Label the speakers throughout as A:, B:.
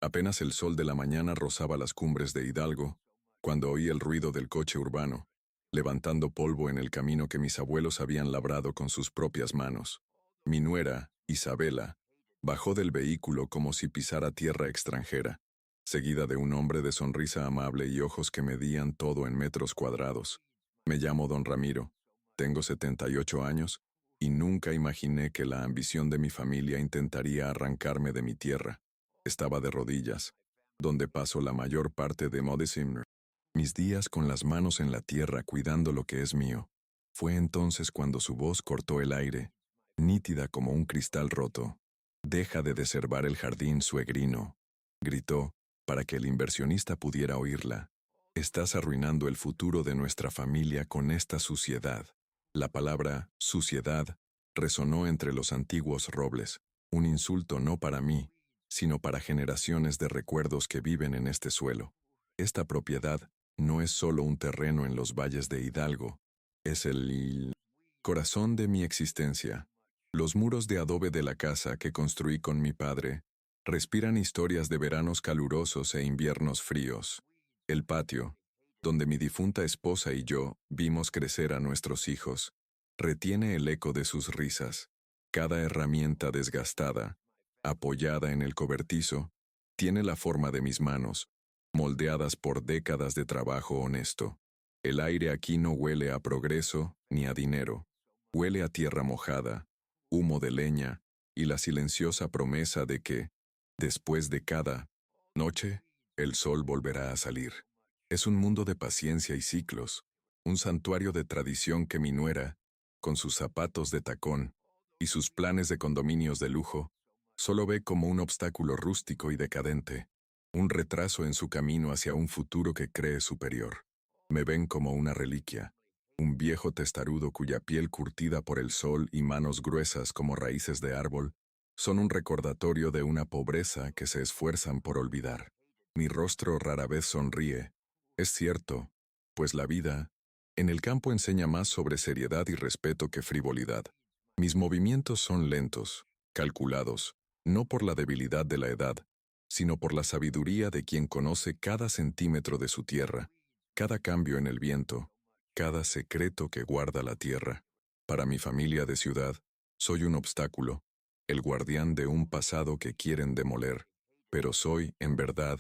A: Apenas el sol de la mañana rozaba las cumbres de Hidalgo, cuando oí el ruido del coche urbano, levantando polvo en el camino que mis abuelos habían labrado con sus propias manos. Mi nuera, Isabela, bajó del vehículo como si pisara tierra extranjera, seguida de un hombre de sonrisa amable y ojos que medían todo en metros cuadrados. Me llamo don Ramiro, tengo 78 años, y nunca imaginé que la ambición de mi familia intentaría arrancarme de mi tierra. Estaba de rodillas, donde paso la mayor parte de Modicimner, mis días con las manos en la tierra cuidando lo que es mío. Fue entonces cuando su voz cortó el aire, nítida como un cristal roto. «Deja de deservar el jardín, suegrino», gritó, para que el inversionista pudiera oírla. «Estás arruinando el futuro de nuestra familia con esta suciedad». La palabra «suciedad» resonó entre los antiguos robles, un insulto no para mí, sino para generaciones de recuerdos que viven en este suelo. Esta propiedad no es solo un terreno en los valles de Hidalgo, es el corazón de mi existencia. Los muros de adobe de la casa que construí con mi padre respiran historias de veranos calurosos e inviernos fríos. El patio, donde mi difunta esposa y yo vimos crecer a nuestros hijos, retiene el eco de sus risas. Cada herramienta desgastada, apoyada en el cobertizo, tiene la forma de mis manos, moldeadas por décadas de trabajo honesto. El aire aquí no huele a progreso ni a dinero, huele a tierra mojada, humo de leña y la silenciosa promesa de que, después de cada noche, el sol volverá a salir. Es un mundo de paciencia y ciclos, un santuario de tradición que mi nuera, con sus zapatos de tacón y sus planes de condominios de lujo, solo ve como un obstáculo rústico y decadente, un retraso en su camino hacia un futuro que cree superior. Me ven como una reliquia, un viejo testarudo cuya piel curtida por el sol y manos gruesas como raíces de árbol son un recordatorio de una pobreza que se esfuerzan por olvidar. Mi rostro rara vez sonríe, es cierto, pues la vida en el campo enseña más sobre seriedad y respeto que frivolidad. Mis movimientos son lentos, calculados, no por la debilidad de la edad, sino por la sabiduría de quien conoce cada centímetro de su tierra, cada cambio en el viento, cada secreto que guarda la tierra. Para mi familia de ciudad, soy un obstáculo, el guardián de un pasado que quieren demoler, pero soy, en verdad,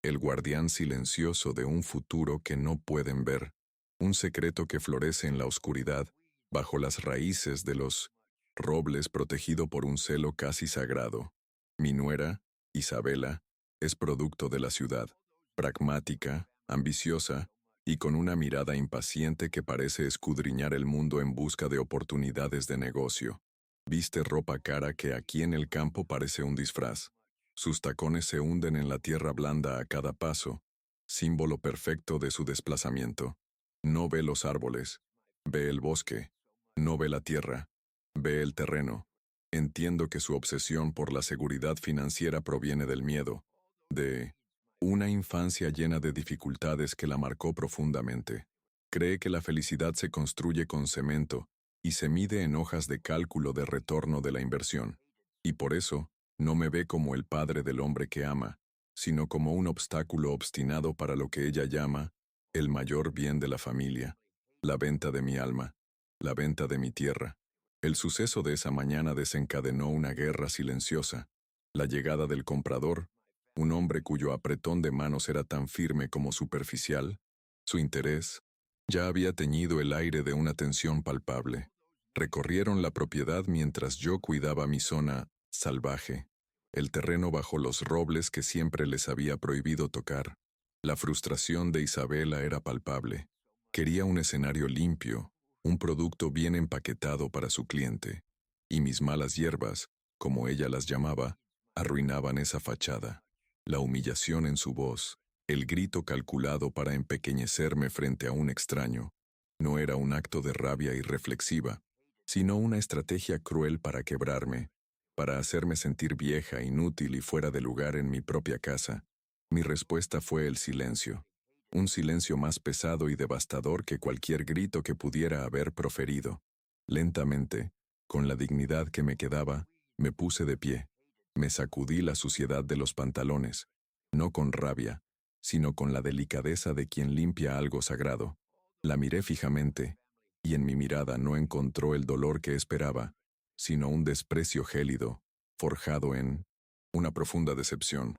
A: el guardián silencioso de un futuro que no pueden ver, un secreto que florece en la oscuridad, bajo las raíces de los robles protegido por un celo casi sagrado. Mi nuera, Isabela, es producto de la ciudad, pragmática, ambiciosa y con una mirada impaciente que parece escudriñar el mundo en busca de oportunidades de negocio. Viste ropa cara que aquí en el campo parece un disfraz. Sus tacones se hunden en la tierra blanda a cada paso, símbolo perfecto de su desplazamiento. No ve los árboles, ve el bosque, no ve la tierra, ve el terreno. Entiendo que su obsesión por la seguridad financiera proviene del miedo, de una infancia llena de dificultades que la marcó profundamente. Cree que la felicidad se construye con cemento y se mide en hojas de cálculo de retorno de la inversión. Y por eso, no me ve como el padre del hombre que ama, sino como un obstáculo obstinado para lo que ella llama el mayor bien de la familia, la venta de mi alma, la venta de mi tierra. El suceso de esa mañana desencadenó una guerra silenciosa, la llegada del comprador, un hombre cuyo apretón de manos era tan firme como superficial. Su interés ya había teñido el aire de una tensión palpable. Recorrieron la propiedad mientras yo cuidaba mi zona salvaje, el terreno bajo los robles que siempre les había prohibido tocar. La frustración de Isabela era palpable. Quería un escenario limpio, un producto bien empaquetado para su cliente, y mis malas hierbas, como ella las llamaba, arruinaban esa fachada. La humillación en su voz, el grito calculado para empequeñecerme frente a un extraño, no era un acto de rabia irreflexiva, sino una estrategia cruel para quebrarme, para hacerme sentir vieja, inútil y fuera de lugar en mi propia casa. Mi respuesta fue el silencio, un silencio más pesado y devastador que cualquier grito que pudiera haber proferido. Lentamente, con la dignidad que me quedaba, me puse de pie. Me sacudí la suciedad de los pantalones, no con rabia, sino con la delicadeza de quien limpia algo sagrado. La miré fijamente, y en mi mirada no encontró el dolor que esperaba, sino un desprecio gélido, forjado en una profunda decepción.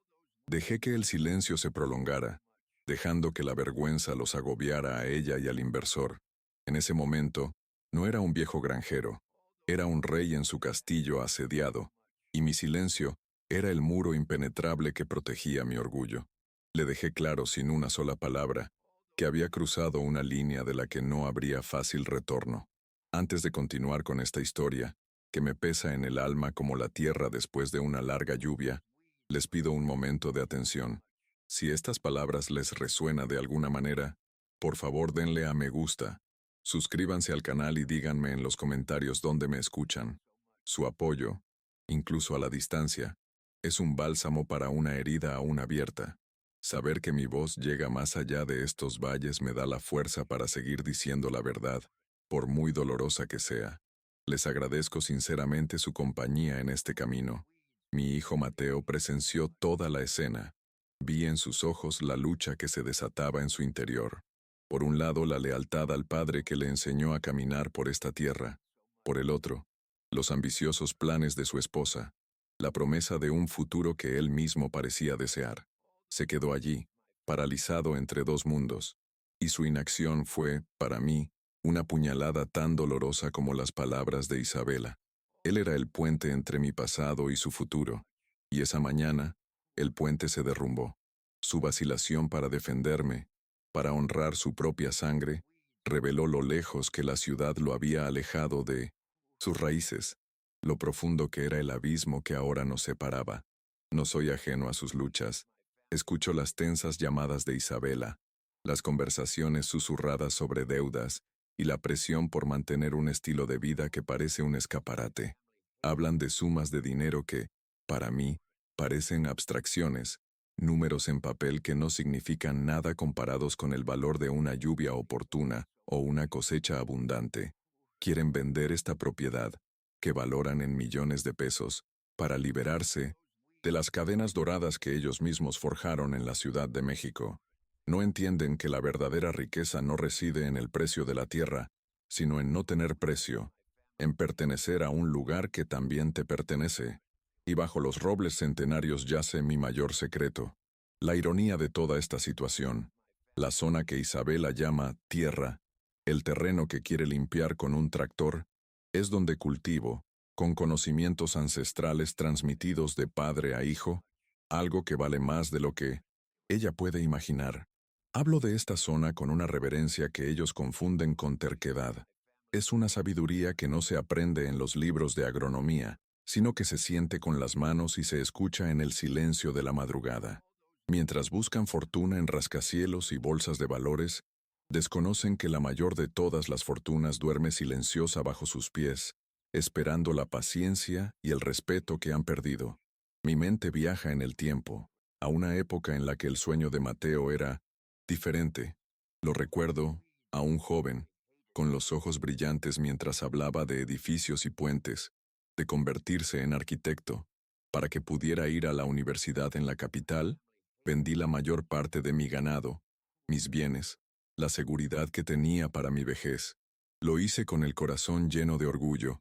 A: Dejé que el silencio se prolongara, dejando que la vergüenza los agobiara a ella y al inversor. En ese momento, no era un viejo granjero, era un rey en su castillo asediado, y mi silencio era el muro impenetrable que protegía mi orgullo. Le dejé claro sin una sola palabra que había cruzado una línea de la que no habría fácil retorno. Antes de continuar con esta historia, que me pesa en el alma como la tierra después de una larga lluvia, les pido un momento de atención. Si estas palabras les resuena de alguna manera, por favor denle a me gusta, suscríbanse al canal y díganme en los comentarios dónde me escuchan. Su apoyo, incluso a la distancia, es un bálsamo para una herida aún abierta. Saber que mi voz llega más allá de estos valles me da la fuerza para seguir diciendo la verdad, por muy dolorosa que sea. Les agradezco sinceramente su compañía en este camino. Mi hijo Mateo presenció toda la escena. Vi en sus ojos la lucha que se desataba en su interior. Por un lado, la lealtad al padre que le enseñó a caminar por esta tierra. Por el otro, los ambiciosos planes de su esposa, la promesa de un futuro que él mismo parecía desear. Se quedó allí, paralizado entre dos mundos, y su inacción fue, para mí, una puñalada tan dolorosa como las palabras de Isabela. Él era el puente entre mi pasado y su futuro, y esa mañana, el puente se derrumbó. Su vacilación para defenderme, para honrar su propia sangre, reveló lo lejos que la ciudad lo había alejado de sus raíces, lo profundo que era el abismo que ahora nos separaba. No soy ajeno a sus luchas. Escucho las tensas llamadas de Isabela, las conversaciones susurradas sobre deudas y la presión por mantener un estilo de vida que parece un escaparate. Hablan de sumas de dinero que, para mí, parecen abstracciones, números en papel que no significan nada comparados con el valor de una lluvia oportuna o una cosecha abundante. Quieren vender esta propiedad, que valoran en millones de pesos, para liberarse de las cadenas doradas que ellos mismos forjaron en la Ciudad de México. No entienden que la verdadera riqueza no reside en el precio de la tierra, sino en no tener precio, en pertenecer a un lugar que también te pertenece. Y bajo los robles centenarios yace mi mayor secreto. La ironía de toda esta situación, la zona que Isabela llama tierra, el terreno que quiere limpiar con un tractor, es donde cultivo, con conocimientos ancestrales transmitidos de padre a hijo, algo que vale más de lo que ella puede imaginar. Hablo de esta zona con una reverencia que ellos confunden con terquedad. Es una sabiduría que no se aprende en los libros de agronomía, sino que se siente con las manos y se escucha en el silencio de la madrugada. Mientras buscan fortuna en rascacielos y bolsas de valores, desconocen que la mayor de todas las fortunas duerme silenciosa bajo sus pies, esperando la paciencia y el respeto que han perdido. Mi mente viaja en el tiempo, a una época en la que el sueño de Mateo era diferente. Lo recuerdo, aún joven, con los ojos brillantes mientras hablaba de edificios y puentes, de convertirse en arquitecto. Para que pudiera ir a la universidad en la capital, vendí la mayor parte de mi ganado, mis bienes, la seguridad que tenía para mi vejez. Lo hice con el corazón lleno de orgullo,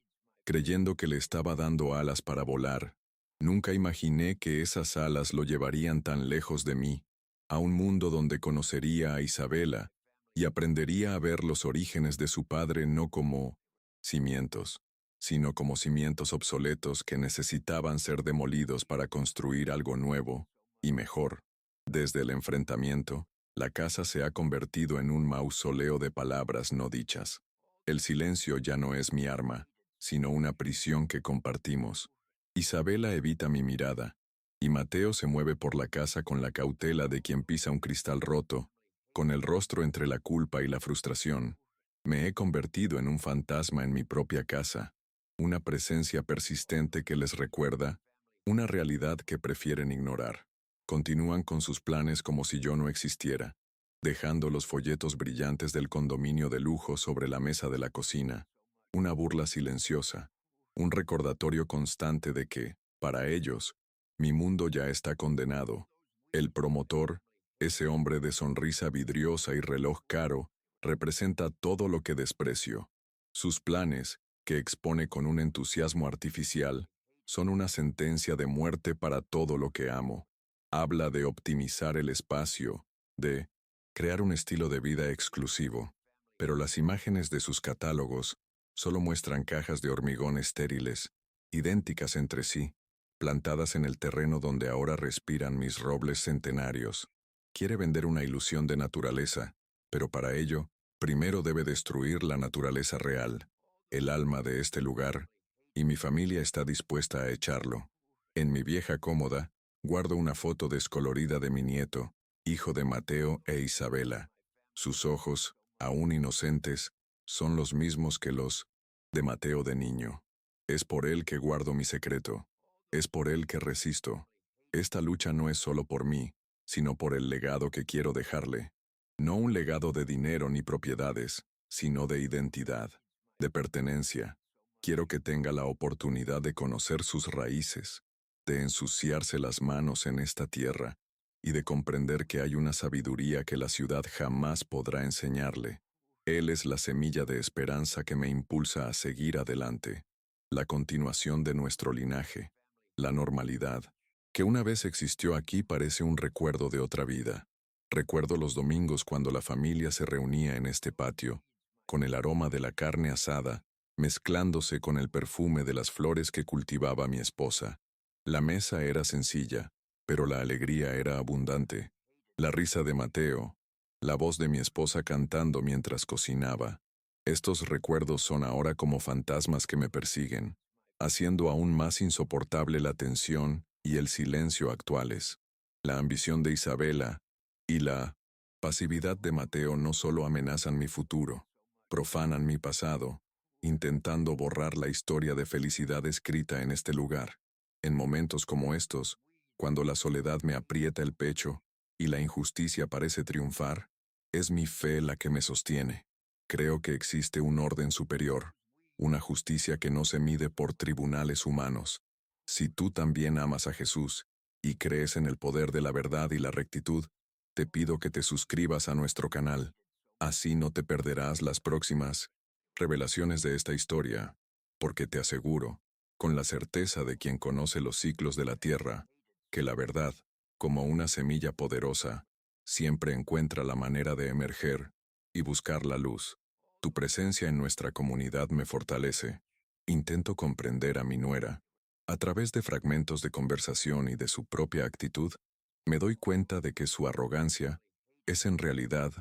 A: creyendo que le estaba dando alas para volar. Nunca imaginé que esas alas lo llevarían tan lejos de mí, a un mundo donde conocería a Isabela y aprendería a ver los orígenes de su padre no como cimientos, sino como cimientos obsoletos que necesitaban ser demolidos para construir algo nuevo y mejor. Desde el enfrentamiento, la casa se ha convertido en un mausoleo de palabras no dichas. El silencio ya no es mi arma, sino una prisión que compartimos. Isabela evita mi mirada, y Mateo se mueve por la casa con la cautela de quien pisa un cristal roto, con el rostro entre la culpa y la frustración. Me he convertido en un fantasma en mi propia casa, una presencia persistente que les recuerda, una realidad que prefieren ignorar. Continúan con sus planes como si yo no existiera, dejando los folletos brillantes del condominio de lujo sobre la mesa de la cocina, una burla silenciosa, un recordatorio constante de que, para ellos, mi mundo ya está condenado. El promotor, ese hombre de sonrisa vidriosa y reloj caro, representa todo lo que desprecio. Sus planes, que expone con un entusiasmo artificial, son una sentencia de muerte para todo lo que amo. Habla de optimizar el espacio, de crear un estilo de vida exclusivo, pero las imágenes de sus catálogos solo muestran cajas de hormigón estériles, idénticas entre sí, plantadas en el terreno donde ahora respiran mis robles centenarios. Quiere vender una ilusión de naturaleza, pero para ello, primero debe destruir la naturaleza real, el alma de este lugar, y mi familia está dispuesta a echarlo. En mi vieja cómoda, guardo una foto descolorida de mi nieto, hijo de Mateo e Isabela. Sus ojos, aún inocentes, son los mismos que los de Mateo de niño. Es por él que guardo mi secreto. Es por él que resisto. Esta lucha no es solo por mí, sino por el legado que quiero dejarle. No un legado de dinero ni propiedades, sino de identidad, de pertenencia. Quiero que tenga la oportunidad de conocer sus raíces, de ensuciarse las manos en esta tierra y de comprender que hay una sabiduría que la ciudad jamás podrá enseñarle. Él es la semilla de esperanza que me impulsa a seguir adelante, la continuación de nuestro linaje. La normalidad, que una vez existió aquí, parece un recuerdo de otra vida. Recuerdo los domingos cuando la familia se reunía en este patio, con el aroma de la carne asada, mezclándose con el perfume de las flores que cultivaba mi esposa. La mesa era sencilla, pero la alegría era abundante. La risa de Mateo, la voz de mi esposa cantando mientras cocinaba. Estos recuerdos son ahora como fantasmas que me persiguen, haciendo aún más insoportable la tensión y el silencio actuales. La ambición de Isabela y la pasividad de Mateo no solo amenazan mi futuro, profanan mi pasado, intentando borrar la historia de felicidad escrita en este lugar. En momentos como estos, cuando la soledad me aprieta el pecho y la injusticia parece triunfar, es mi fe la que me sostiene. Creo que existe un orden superior, una justicia que no se mide por tribunales humanos. Si tú también amas a Jesús y crees en el poder de la verdad y la rectitud, te pido que te suscribas a nuestro canal. Así no te perderás las próximas revelaciones de esta historia, porque te aseguro, con la certeza de quien conoce los ciclos de la tierra, que la verdad, como una semilla poderosa, siempre encuentra la manera de emerger y buscar la luz. Tu presencia en nuestra comunidad me fortalece. Intento comprender a mi nuera. A través de fragmentos de conversación y de su propia actitud, me doy cuenta de que su arrogancia es en realidad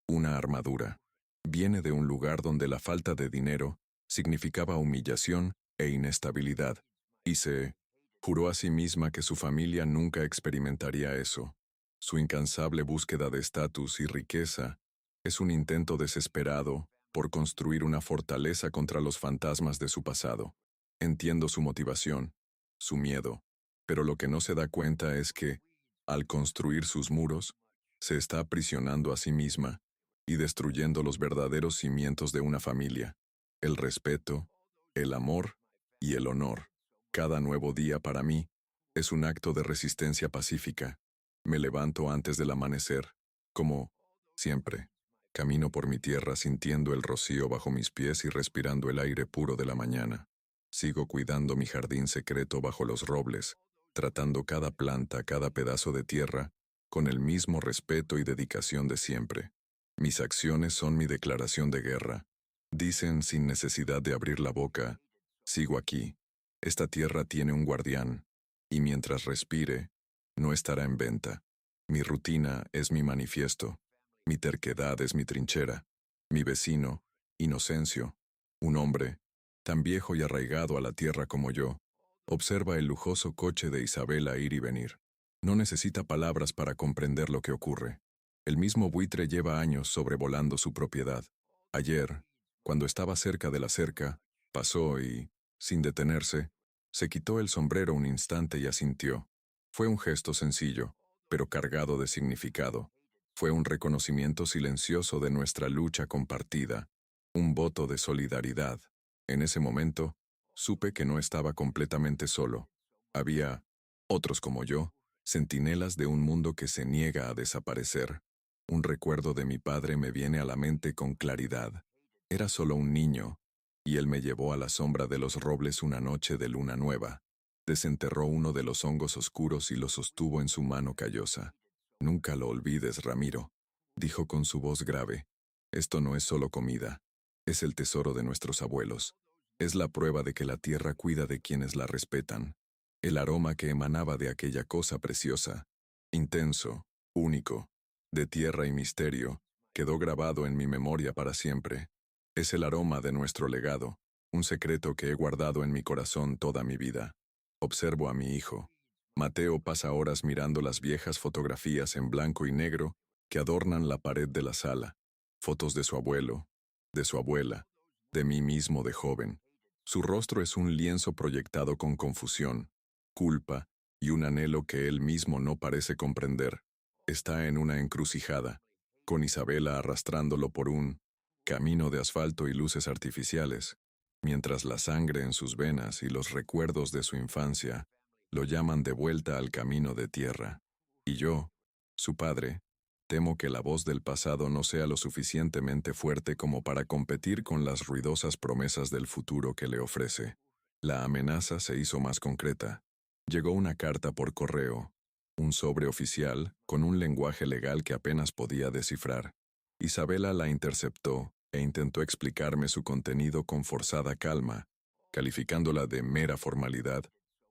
A: una armadura. Viene de un lugar donde la falta de dinero significaba humillación e inestabilidad, y se juró a sí misma que su familia nunca experimentaría eso. Su incansable búsqueda de estatus y riqueza es un intento desesperado por construir una fortaleza contra los fantasmas de su pasado. Entiendo su motivación, su miedo, pero lo que no se da cuenta es que, al construir sus muros, se está aprisionando a sí misma y destruyendo los verdaderos cimientos de una familia: el respeto, el amor y el honor. Cada nuevo día para mí es un acto de resistencia pacífica. Me levanto antes del amanecer, como siempre. Camino por mi tierra sintiendo el rocío bajo mis pies y respirando el aire puro de la mañana. Sigo cuidando mi jardín secreto bajo los robles, tratando cada planta, cada pedazo de tierra, con el mismo respeto y dedicación de siempre. Mis acciones son mi declaración de guerra. Dicen sin necesidad de abrir la boca: sigo aquí. Esta tierra tiene un guardián, y mientras respire, no estará en venta. Mi rutina es mi manifiesto. Mi terquedad es mi trinchera. Mi vecino, Inocencio, un hombre, tan viejo y arraigado a la tierra como yo, observa el lujoso coche de Isabela ir y venir. No necesita palabras para comprender lo que ocurre. El mismo buitre lleva años sobrevolando su propiedad. Ayer, cuando estaba cerca de la cerca, pasó y, sin detenerse, se quitó el sombrero un instante y asintió. Fue un gesto sencillo, pero cargado de significado. Fue un reconocimiento silencioso de nuestra lucha compartida, un voto de solidaridad. En ese momento, supe que no estaba completamente solo. Había otros como yo, centinelas de un mundo que se niega a desaparecer. Un recuerdo de mi padre me viene a la mente con claridad. Era solo un niño, y él me llevó a la sombra de los robles una noche de luna nueva. Desenterró uno de los hongos oscuros y lo sostuvo en su mano callosa. Nunca lo olvides, Ramiro, dijo con su voz grave. Esto no es solo comida, es el tesoro de nuestros abuelos. Es la prueba de que la tierra cuida de quienes la respetan. El aroma que emanaba de aquella cosa preciosa, intenso, único, de tierra y misterio, quedó grabado en mi memoria para siempre. Es el aroma de nuestro legado, un secreto que he guardado en mi corazón toda mi vida. Observo a mi hijo. Mateo pasa horas mirando las viejas fotografías en blanco y negro que adornan la pared de la sala. Fotos de su abuelo, de su abuela, de mí mismo de joven. Su rostro es un lienzo proyectado con confusión, culpa y un anhelo que él mismo no parece comprender. Está en una encrucijada, con Isabela arrastrándolo por un camino de asfalto y luces artificiales, mientras la sangre en sus venas y los recuerdos de su infancia lo llaman de vuelta al camino de tierra. Y yo, su padre, temo que la voz del pasado no sea lo suficientemente fuerte como para competir con las ruidosas promesas del futuro que le ofrece. La amenaza se hizo más concreta. Llegó una carta por correo, un sobre oficial con un lenguaje legal que apenas podía descifrar. Isabela la interceptó e intentó explicarme su contenido con forzada calma, calificándola de mera formalidad,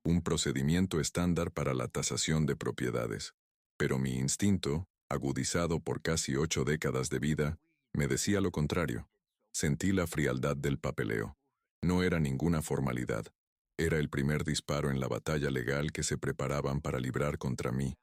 A: un procedimiento estándar para la tasación de propiedades. Pero mi instinto, agudizado por casi 8 décadas de vida, me decía lo contrario. Sentí la frialdad del papeleo. No era ninguna formalidad. Era el primer disparo en la batalla legal que se preparaban para librar contra mí,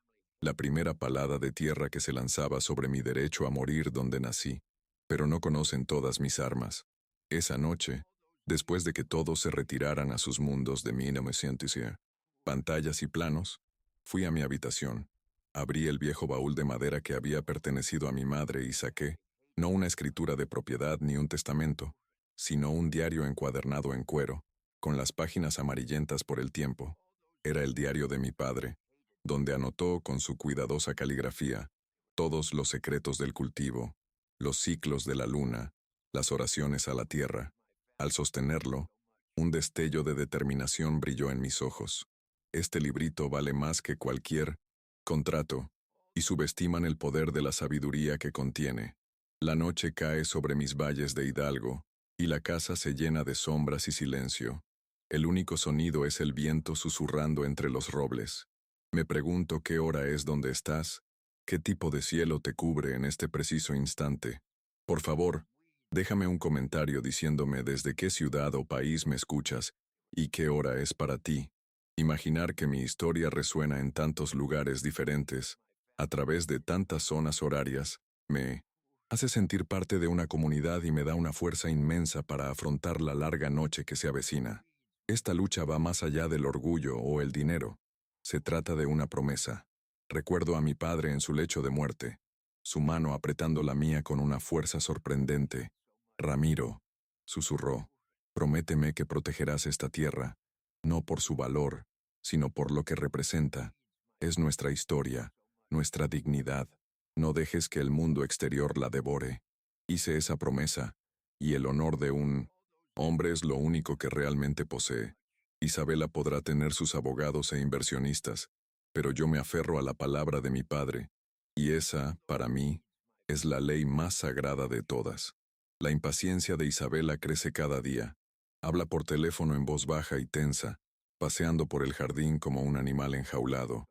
A: la primera palada de tierra que se lanzaba sobre mi derecho a morir donde nací. Pero no conocen todas mis armas. Esa noche, después de que todos se retiraran a sus mundos de 1900, pantallas y planos, fui a mi habitación. Abrí el viejo baúl de madera que había pertenecido a mi madre y saqué, no una escritura de propiedad ni un testamento, sino un diario encuadernado en cuero, con las páginas amarillentas por el tiempo. Era el diario de mi padre, donde anotó con su cuidadosa caligrafía todos los secretos del cultivo, los ciclos de la luna, las oraciones a la tierra. Al sostenerlo, un destello de determinación brilló en mis ojos. Este librito vale más que cualquier contrato, y subestiman el poder de la sabiduría que contiene. La noche cae sobre mis valles de Hidalgo, y la casa se llena de sombras y silencio. El único sonido es el viento susurrando entre los robles. Me pregunto qué hora es donde estás, qué tipo de cielo te cubre en este preciso instante. Por favor, déjame un comentario diciéndome desde qué ciudad o país me escuchas y qué hora es para ti. Imaginar que mi historia resuena en tantos lugares diferentes, a través de tantas zonas horarias, me hace sentir parte de una comunidad y me da una fuerza inmensa para afrontar la larga noche que se avecina. Esta lucha va más allá del orgullo o el dinero. Se trata de una promesa. Recuerdo a mi padre en su lecho de muerte, su mano apretando la mía con una fuerza sorprendente. Ramiro, susurró, prométeme que protegerás esta tierra, no por su valor, sino por lo que representa. Es nuestra historia, nuestra dignidad. No dejes que el mundo exterior la devore. Hice esa promesa, y el honor de un hombre es lo único que realmente posee. Isabela podrá tener sus abogados e inversionistas, pero yo me aferro a la palabra de mi padre, y esa, para mí, es la ley más sagrada de todas. La impaciencia de Isabela crece cada día. Habla por teléfono en voz baja y tensa, paseando por el jardín como un animal enjaulado.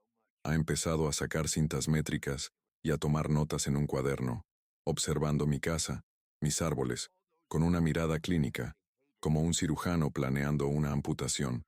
A: Ha empezado a sacar cintas métricas y a tomar notas en un cuaderno, observando mi casa, mis árboles, con una mirada clínica, como un cirujano planeando una amputación.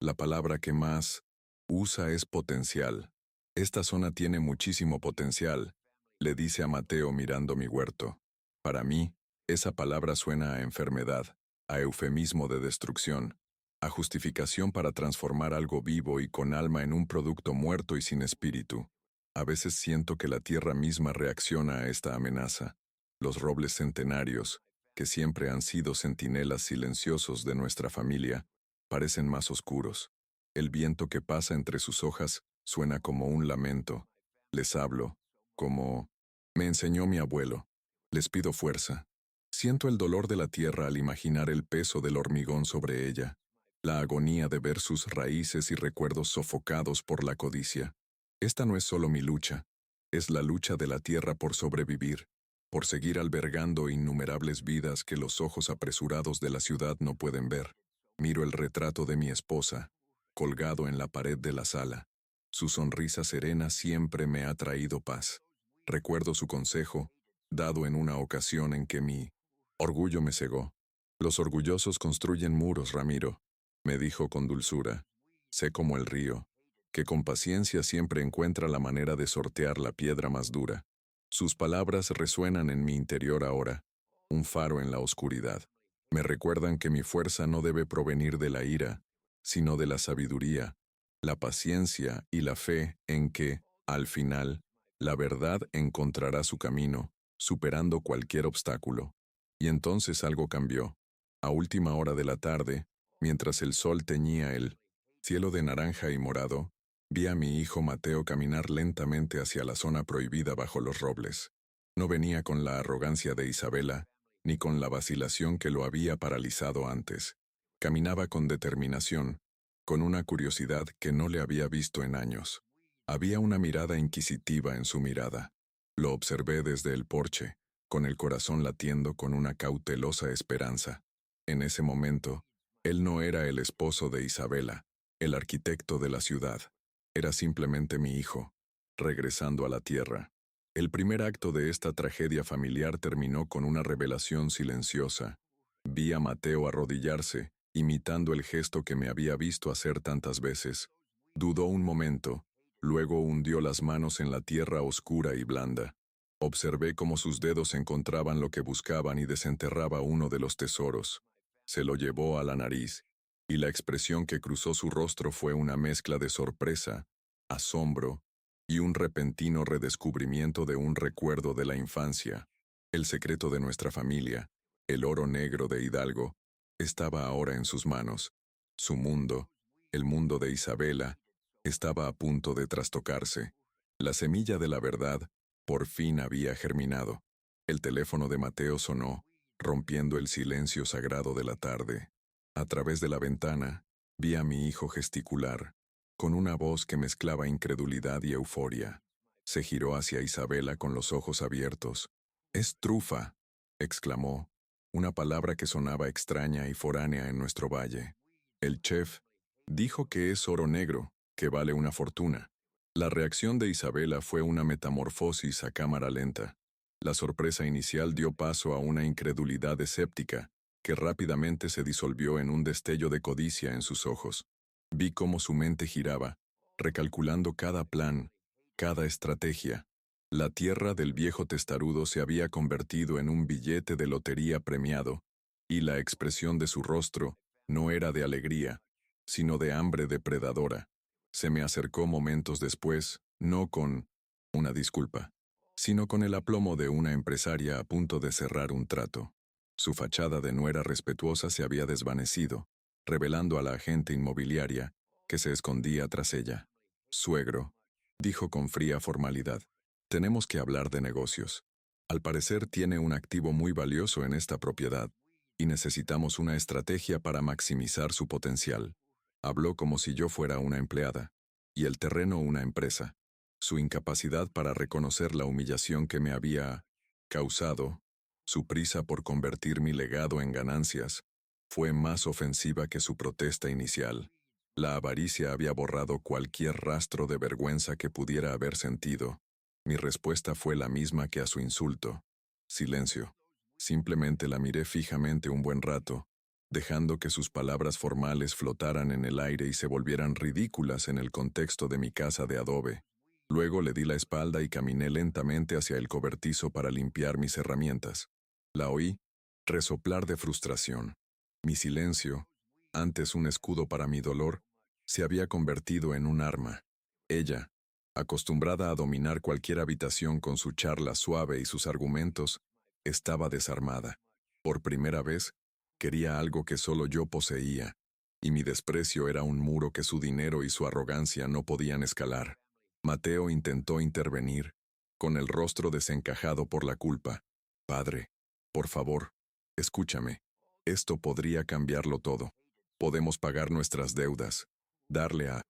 A: La palabra que más usa es potencial. Esta zona tiene muchísimo potencial, le dice a Mateo mirando mi huerto. Para mí, esa palabra suena a enfermedad, a eufemismo de destrucción, a justificación para transformar algo vivo y con alma en un producto muerto y sin espíritu. A veces siento que la tierra misma reacciona a esta amenaza. Los robles centenarios, que siempre han sido centinelas silenciosos de nuestra familia, parecen más oscuros. El viento que pasa entre sus hojas Suena como un lamento. Les hablo, como me enseñó mi abuelo. Les pido fuerza. Siento el dolor de la tierra al imaginar el peso del hormigón sobre ella, la agonía de ver sus raíces y recuerdos sofocados por la codicia. Esta no es solo mi lucha, es la lucha de la tierra por sobrevivir, por seguir albergando innumerables vidas que los ojos apresurados de la ciudad no pueden ver. Miro el retrato de mi esposa, colgado en la pared de la sala. Su sonrisa serena siempre me ha traído paz. Recuerdo su consejo, dado en una ocasión en que mi orgullo me cegó. Los orgullosos construyen muros, Ramiro, me dijo con dulzura. Sé como el río, que con paciencia siempre encuentra la manera de sortear la piedra más dura. Sus palabras resuenan en mi interior ahora, un faro en la oscuridad. Me recuerdan que mi fuerza no debe provenir de la ira, sino de la sabiduría, la paciencia y la fe en que, al final, la verdad encontrará su camino, superando cualquier obstáculo. Y entonces algo cambió. A última hora de la tarde, mientras el sol teñía el cielo de naranja y morado, vi a mi hijo Mateo caminar lentamente hacia la zona prohibida bajo los robles. No venía con la arrogancia de Isabela, ni con la vacilación que lo había paralizado antes. Caminaba con determinación, con una curiosidad que no le había visto en años. Había una mirada inquisitiva en su mirada. Lo observé desde el porche, con el corazón latiendo con una cautelosa esperanza. En ese momento, él no era el esposo de Isabela, el arquitecto de la ciudad. Era simplemente mi hijo, regresando a la tierra. El primer acto de esta tragedia familiar terminó con una revelación silenciosa. Vi a Mateo arrodillarse, imitando el gesto que me había visto hacer tantas veces. Dudó un momento, luego hundió las manos en la tierra oscura y blanda. Observé cómo sus dedos encontraban lo que buscaban y desenterraba uno de los tesoros. Se lo llevó a la nariz, y la expresión que cruzó su rostro fue una mezcla de sorpresa, asombro y un repentino redescubrimiento de un recuerdo de la infancia. El secreto de nuestra familia, el oro negro de Hidalgo, estaba ahora en sus manos. Su mundo, el mundo de Isabela, estaba a punto de trastocarse. La semilla de la verdad, por fin había germinado. El teléfono de Mateo sonó, rompiendo el silencio sagrado de la tarde. A través de la ventana, vi a mi hijo gesticular, con una voz que mezclaba incredulidad y euforia. Se giró hacia Isabela con los ojos abiertos. «¡Es trufa!», exclamó, una palabra que sonaba extraña y foránea en nuestro valle. «El chef dijo que es oro negro, que vale una fortuna». La reacción de Isabela fue una metamorfosis a cámara lenta. La sorpresa inicial dio paso a una incredulidad escéptica, que rápidamente se disolvió en un destello de codicia en sus ojos. Vi cómo su mente giraba, recalculando cada plan, cada estrategia. La tierra del viejo testarudo se había convertido en un billete de lotería premiado, y la expresión de su rostro no era de alegría, sino de hambre depredadora. Se me acercó momentos después, no con una disculpa, sino con el aplomo de una empresaria a punto de cerrar un trato. Su fachada de nuera respetuosa se había desvanecido, revelando a la agente inmobiliaria que se escondía tras ella. «Suegro», dijo con fría formalidad, «tenemos que hablar de negocios. Al parecer tiene un activo muy valioso en esta propiedad, y necesitamos una estrategia para maximizar su potencial». Habló como si yo fuera una empleada, y el terreno una empresa. Su incapacidad para reconocer la humillación que me había causado, su prisa por convertir mi legado en ganancias, fue más ofensiva que su protesta inicial. La avaricia había borrado cualquier rastro de vergüenza que pudiera haber sentido. Mi respuesta fue la misma que a su insulto. Silencio. Simplemente la miré fijamente un buen rato, dejando que sus palabras formales flotaran en el aire y se volvieran ridículas en el contexto de mi casa de adobe. Luego le di la espalda y caminé lentamente hacia el cobertizo para limpiar mis herramientas. La oí resoplar de frustración. Mi silencio, antes un escudo para mi dolor, se había convertido en un arma. Ella, acostumbrada a dominar cualquier habitación con su charla suave y sus argumentos, estaba desarmada. Por primera vez, quería algo que solo yo poseía, y mi desprecio era un muro que su dinero y su arrogancia no podían escalar. Mateo intentó intervenir, con el rostro desencajado por la culpa. Padre, por favor, escúchame. Esto podría cambiarlo todo. Podemos pagar nuestras deudas, darle a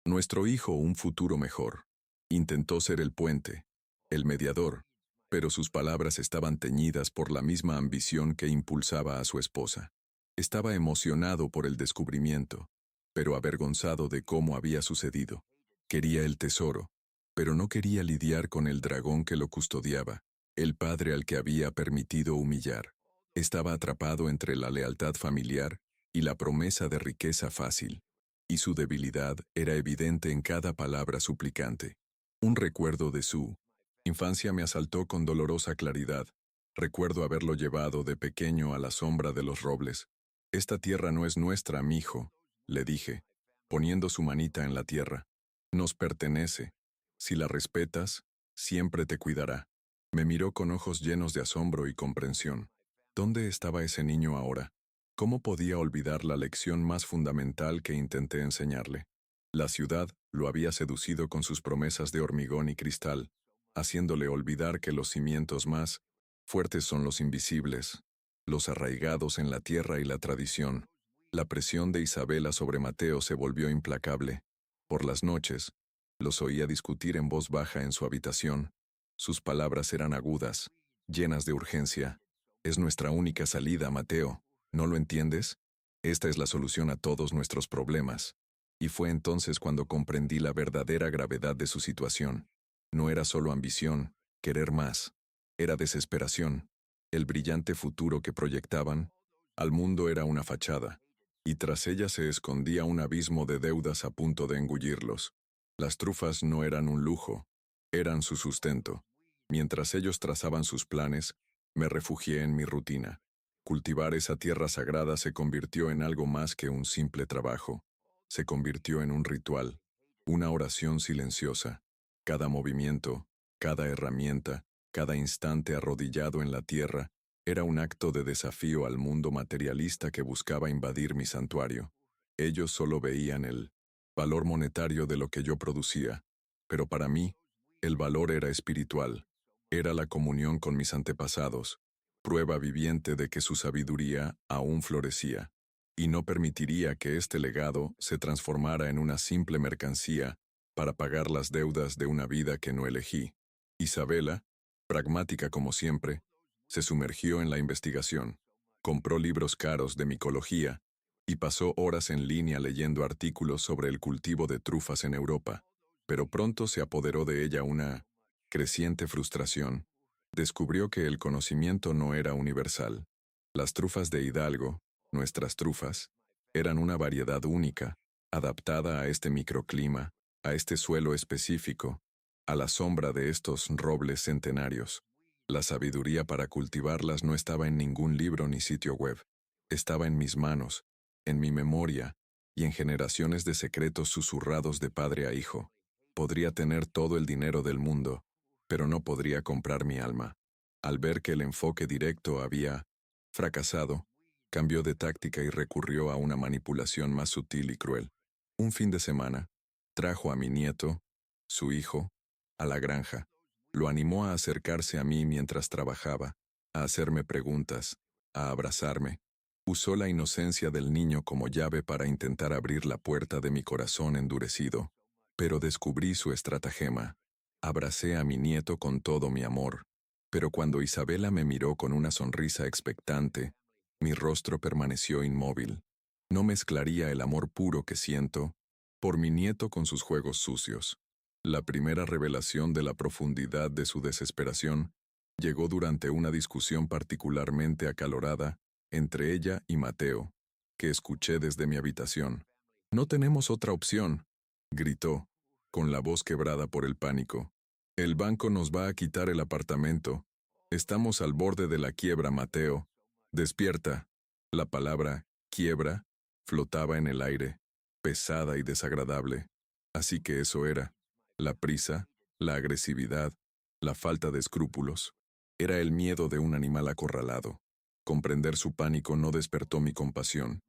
A: nuestro hijo un futuro mejor. Intentó ser el puente, el mediador, pero sus palabras estaban teñidas por la misma ambición que impulsaba a su esposa. Estaba emocionado por el descubrimiento, pero avergonzado de cómo había sucedido. Quería el tesoro, pero no quería lidiar con el dragón que lo custodiaba, el padre al que había permitido humillar. Estaba atrapado entre la lealtad familiar y la promesa de riqueza fácil, y su debilidad era evidente en cada palabra suplicante. Un recuerdo de su infancia me asaltó con dolorosa claridad. Recuerdo haberlo llevado de pequeño a la sombra de los robles. Esta tierra no es nuestra, mijo, le dije, poniendo su manita en la tierra. Nos pertenece. Si la respetas, siempre te cuidará. Me miró con ojos llenos de asombro y comprensión. ¿Dónde estaba ese niño ahora? ¿Cómo podía olvidar la lección más fundamental que intenté enseñarle? La ciudad lo había seducido con sus promesas de hormigón y cristal, haciéndole olvidar que los cimientos más fuertes son los invisibles, los arraigados en la tierra y la tradición. La presión de Isabela sobre Mateo se volvió implacable. Por las noches, los oía discutir en voz baja en su habitación. Sus palabras eran agudas, llenas de urgencia. Es nuestra única salida, Mateo. ¿No lo entiendes? Esta es la solución a todos nuestros problemas. Y fue entonces cuando comprendí la verdadera gravedad de su situación. No era solo ambición, querer más. Era desesperación. El brillante futuro que proyectaban al mundo era una fachada, y tras ella se escondía un abismo de deudas a punto de engullirlos. Las trufas no eran un lujo, eran su sustento. Mientras ellos trazaban sus planes, me refugié en mi rutina. Cultivar esa tierra sagrada se convirtió en algo más que un simple trabajo. Se convirtió en un ritual, una oración silenciosa. Cada movimiento, cada herramienta, cada instante arrodillado en la tierra, era un acto de desafío al mundo materialista que buscaba invadir mi santuario. Ellos solo veían el valor monetario de lo que yo producía, pero para mí, el valor era espiritual. Era la comunión con mis antepasados, prueba viviente de que su sabiduría aún florecía, y no permitiría que este legado se transformara en una simple mercancía para pagar las deudas de una vida que no elegí. Isabela, pragmática como siempre, se sumergió en la investigación, compró libros caros de micología y pasó horas en línea leyendo artículos sobre el cultivo de trufas en Europa, pero pronto se apoderó de ella una creciente frustración. Descubrió que el conocimiento no era universal. Las trufas de Hidalgo, nuestras trufas, eran una variedad única, adaptada a este microclima, a este suelo específico, a la sombra de estos robles centenarios. La sabiduría para cultivarlas no estaba en ningún libro ni sitio web. Estaba en mis manos, en mi memoria, y en generaciones de secretos susurrados de padre a hijo. Podría tener todo el dinero del mundo, pero no podría comprar mi alma. Al ver que el enfoque directo había fracasado, cambió de táctica y recurrió a una manipulación más sutil y cruel. Un fin de semana, trajo a mi nieto, su hijo, a la granja. Lo animó a acercarse a mí mientras trabajaba, a hacerme preguntas, a abrazarme. Usó la inocencia del niño como llave para intentar abrir la puerta de mi corazón endurecido, pero descubrí su estratagema. Abracé a mi nieto con todo mi amor, pero cuando Isabela me miró con una sonrisa expectante, mi rostro permaneció inmóvil. No mezclaría el amor puro que siento por mi nieto con sus juegos sucios. La primera revelación de la profundidad de su desesperación llegó durante una discusión particularmente acalorada entre ella y Mateo, que escuché desde mi habitación. «No tenemos otra opción», gritó, con la voz quebrada por el pánico. «El banco nos va a quitar el apartamento. Estamos al borde de la quiebra, Mateo. Despierta». La palabra «quiebra» flotaba en el aire, pesada y desagradable. Así que eso era. La prisa, la agresividad, la falta de escrúpulos. Era el miedo de un animal acorralado. Comprender su pánico no despertó mi compasión,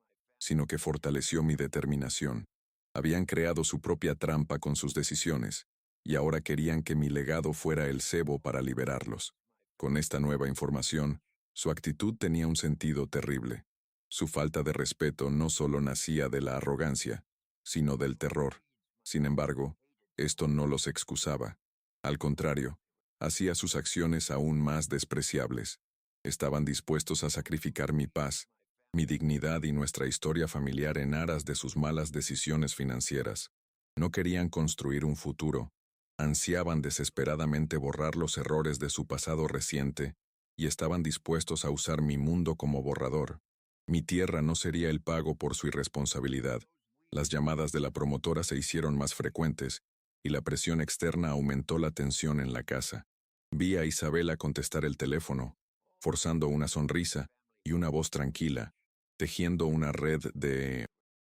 A: sino que fortaleció mi determinación. Habían creado su propia trampa con sus decisiones, y ahora querían que mi legado fuera el cebo para liberarlos. Con esta nueva información, su actitud tenía un sentido terrible. Su falta de respeto no solo nacía de la arrogancia, sino del terror. Sin embargo, esto no los excusaba. Al contrario, hacía sus acciones aún más despreciables. Estaban dispuestos a sacrificar mi paz, mi dignidad y nuestra historia familiar en aras de sus malas decisiones financieras. No querían construir un futuro, ansiaban desesperadamente borrar los errores de su pasado reciente y estaban dispuestos a usar mi mundo como borrador. Mi tierra no sería el pago por su irresponsabilidad. Las llamadas de la promotora se hicieron más frecuentes y la presión externa aumentó la tensión en la casa. Vi a Isabela contestar el teléfono, forzando una sonrisa y una voz tranquila, tejiendo una red de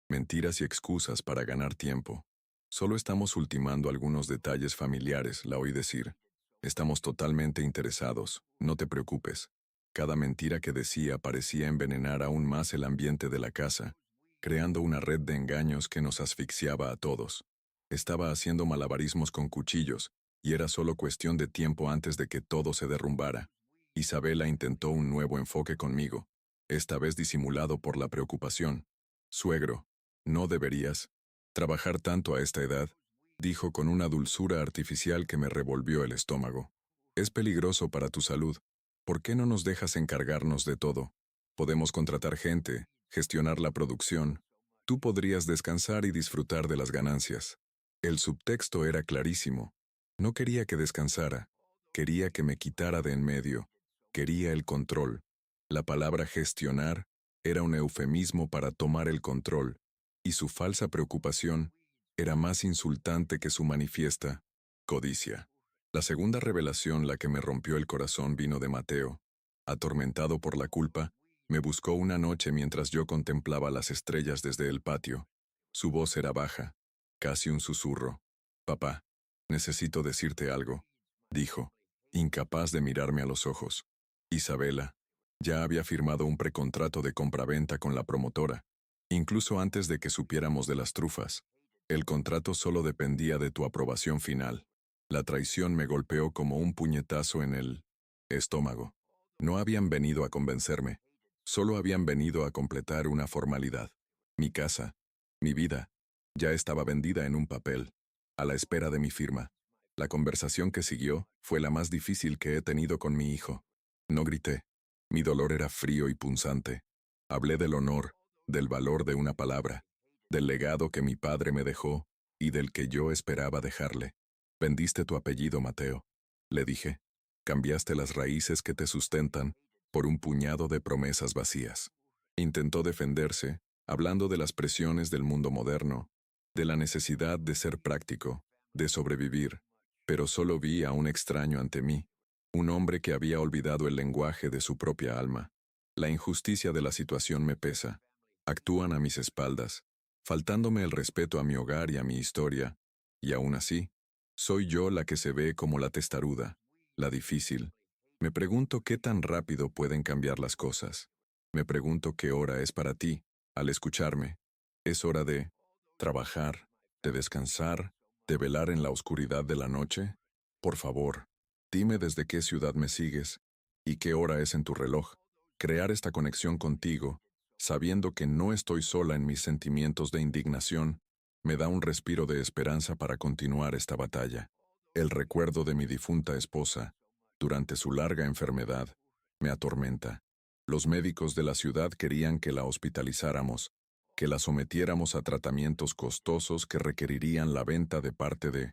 A: mentiras y excusas para ganar tiempo. Solo estamos ultimando algunos detalles familiares, la oí decir. Estamos totalmente interesados, no te preocupes. Cada mentira que decía parecía envenenar aún más el ambiente de la casa, creando una red de engaños que nos asfixiaba a todos. Estaba haciendo malabarismos con cuchillos, y era solo cuestión de tiempo antes de que todo se derrumbara. Isabela intentó un nuevo enfoque conmigo, esta vez disimulado por la preocupación. Suegro, no deberías trabajar tanto a esta edad, dijo con una dulzura artificial que me revolvió el estómago. Es peligroso para tu salud. ¿Por qué no nos dejas encargarnos de todo? Podemos contratar gente, gestionar la producción. Tú podrías descansar y disfrutar de las ganancias. El subtexto era clarísimo. No quería que descansara. Quería que me quitara de en medio. Quería el control. La palabra gestionar era un eufemismo para tomar el control, y su falsa preocupación era más insultante que su manifiesta codicia. La segunda revelación, la que me rompió el corazón, vino de Mateo. Atormentado por la culpa, me buscó una noche mientras yo contemplaba las estrellas desde el patio. Su voz era baja, casi un susurro. Papá, necesito decirte algo, dijo, incapaz de mirarme a los ojos. Isabela ya había firmado un precontrato de compraventa con la promotora, incluso antes de que supiéramos de las trufas. El contrato solo dependía de tu aprobación final. La traición me golpeó como un puñetazo en el estómago. No habían venido a convencerme, solo habían venido a completar una formalidad. Mi casa, mi vida, ya estaba vendida en un papel, a la espera de mi firma. La conversación que siguió fue la más difícil que he tenido con mi hijo. No grité. Mi dolor era frío y punzante. Hablé del honor, del valor de una palabra, del legado que mi padre me dejó y del que yo esperaba dejarle. Vendiste tu apellido, Mateo, le dije. Cambiaste las raíces que te sustentan por un puñado de promesas vacías. Intentó defenderse, hablando de las presiones del mundo moderno, de la necesidad de ser práctico, de sobrevivir, pero solo vi a un extraño ante mí, un hombre que había olvidado el lenguaje de su propia alma. La injusticia de la situación me pesa. Actúan a mis espaldas, faltándome el respeto a mi hogar y a mi historia, y aún así, soy yo la que se ve como la testaruda, la difícil. Me pregunto qué tan rápido pueden cambiar las cosas. Me pregunto qué hora es para ti, al escucharme. Es hora de trabajar, de descansar, de velar en la oscuridad de la noche. Por favor, dime desde qué ciudad me sigues y qué hora es en tu reloj. Crear esta conexión contigo, sabiendo que no estoy sola en mis sentimientos de indignación, me da un respiro de esperanza para continuar esta batalla. El recuerdo de mi difunta esposa, durante su larga enfermedad, me atormenta. Los médicos de la ciudad querían que la hospitalizáramos, que la sometiéramos a tratamientos costosos que requerirían la venta de parte de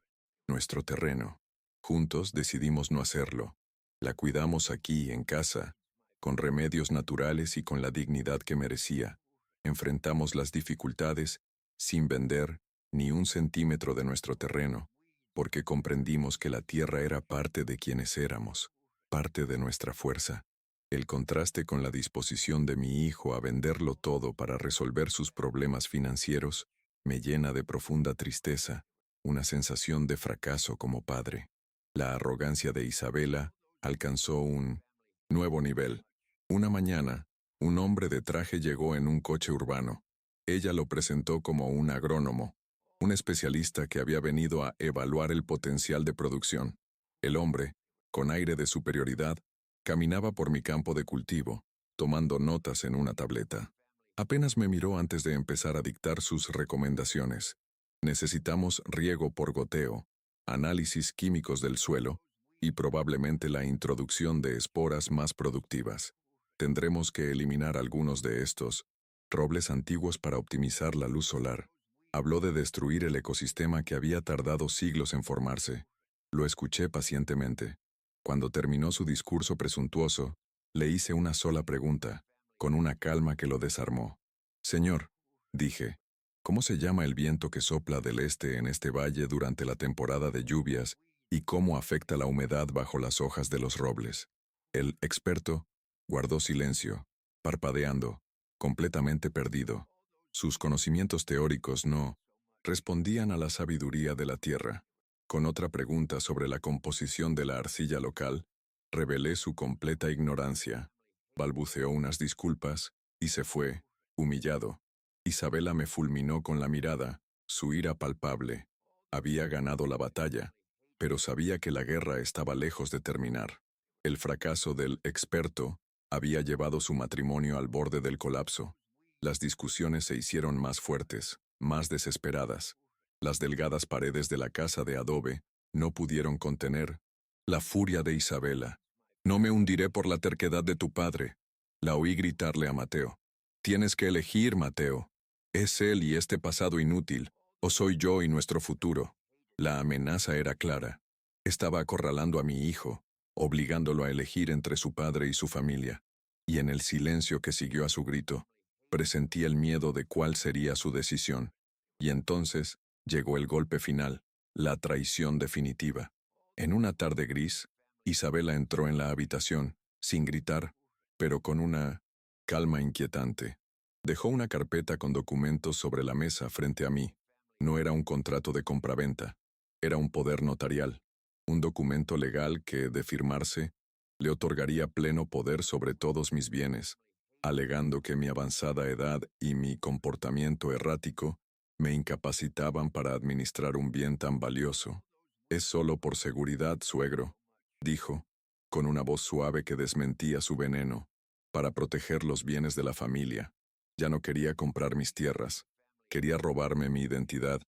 A: nuestro terreno. Juntos decidimos no hacerlo. La cuidamos aquí, en casa, con remedios naturales y con la dignidad que merecía. Enfrentamos las dificultades sin vender ni un centímetro de nuestro terreno, porque comprendimos que la tierra era parte de quienes éramos, parte de nuestra fuerza. El contraste con la disposición de mi hijo a venderlo todo para resolver sus problemas financieros me llena de profunda tristeza, una sensación de fracaso como padre. La arrogancia de Isabela alcanzó un nuevo nivel. Una mañana, un hombre de traje llegó en un coche urbano. Ella lo presentó como un agrónomo, un especialista que había venido a evaluar el potencial de producción. El hombre, con aire de superioridad, caminaba por mi campo de cultivo, tomando notas en una tableta. Apenas me miró antes de empezar a dictar sus recomendaciones. Necesitamos riego por goteo, análisis químicos del suelo y probablemente la introducción de esporas más productivas. Tendremos que eliminar algunos de estos robles antiguos para optimizar la luz solar. Habló de destruir el ecosistema que había tardado siglos en formarse. Lo escuché pacientemente. Cuando terminó su discurso presuntuoso, le hice una sola pregunta, con una calma que lo desarmó. Señor, dije, ¿cómo se llama el viento que sopla del este en este valle durante la temporada de lluvias y cómo afecta la humedad bajo las hojas de los robles? El experto guardó silencio, parpadeando, completamente perdido. Sus conocimientos teóricos no respondían a la sabiduría de la tierra. Con otra pregunta sobre la composición de la arcilla local, revelé su completa ignorancia. Balbuceó unas disculpas y se fue, humillado. Isabela me fulminó con la mirada, su ira palpable. Había ganado la batalla, pero sabía que la guerra estaba lejos de terminar. El fracaso del experto había llevado su matrimonio al borde del colapso. Las discusiones se hicieron más fuertes, más desesperadas. Las delgadas paredes de la casa de adobe no pudieron contener la furia de Isabela. No me hundiré por la terquedad de tu padre. La oí gritarle a Mateo. Tienes que elegir, Mateo. ¿Es él y este pasado inútil, o soy yo y nuestro futuro? La amenaza era clara. Estaba acorralando a mi hijo, obligándolo a elegir entre su padre y su familia. Y en el silencio que siguió a su grito, presentí el miedo de cuál sería su decisión. Y entonces llegó el golpe final, la traición definitiva. En una tarde gris, Isabela entró en la habitación, sin gritar, pero con una calma inquietante. Dejó una carpeta con documentos sobre la mesa frente a mí. No era un contrato de compraventa, era un poder notarial, un documento legal que, de firmarse, le otorgaría pleno poder sobre todos mis bienes, alegando que mi avanzada edad y mi comportamiento errático me incapacitaban para administrar un bien tan valioso. Es solo por seguridad, suegro, dijo, con una voz suave que desmentía su veneno, para proteger los bienes de la familia. Ya no quería comprar mis tierras, quería robarme mi identidad,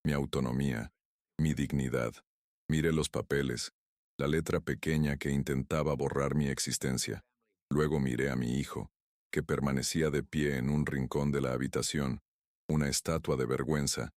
A: mi autonomía, mi dignidad. Miré los papeles, la letra pequeña que intentaba borrar mi existencia. Luego miré a mi hijo, que permanecía de pie en un rincón de la habitación, una estatua de vergüenza,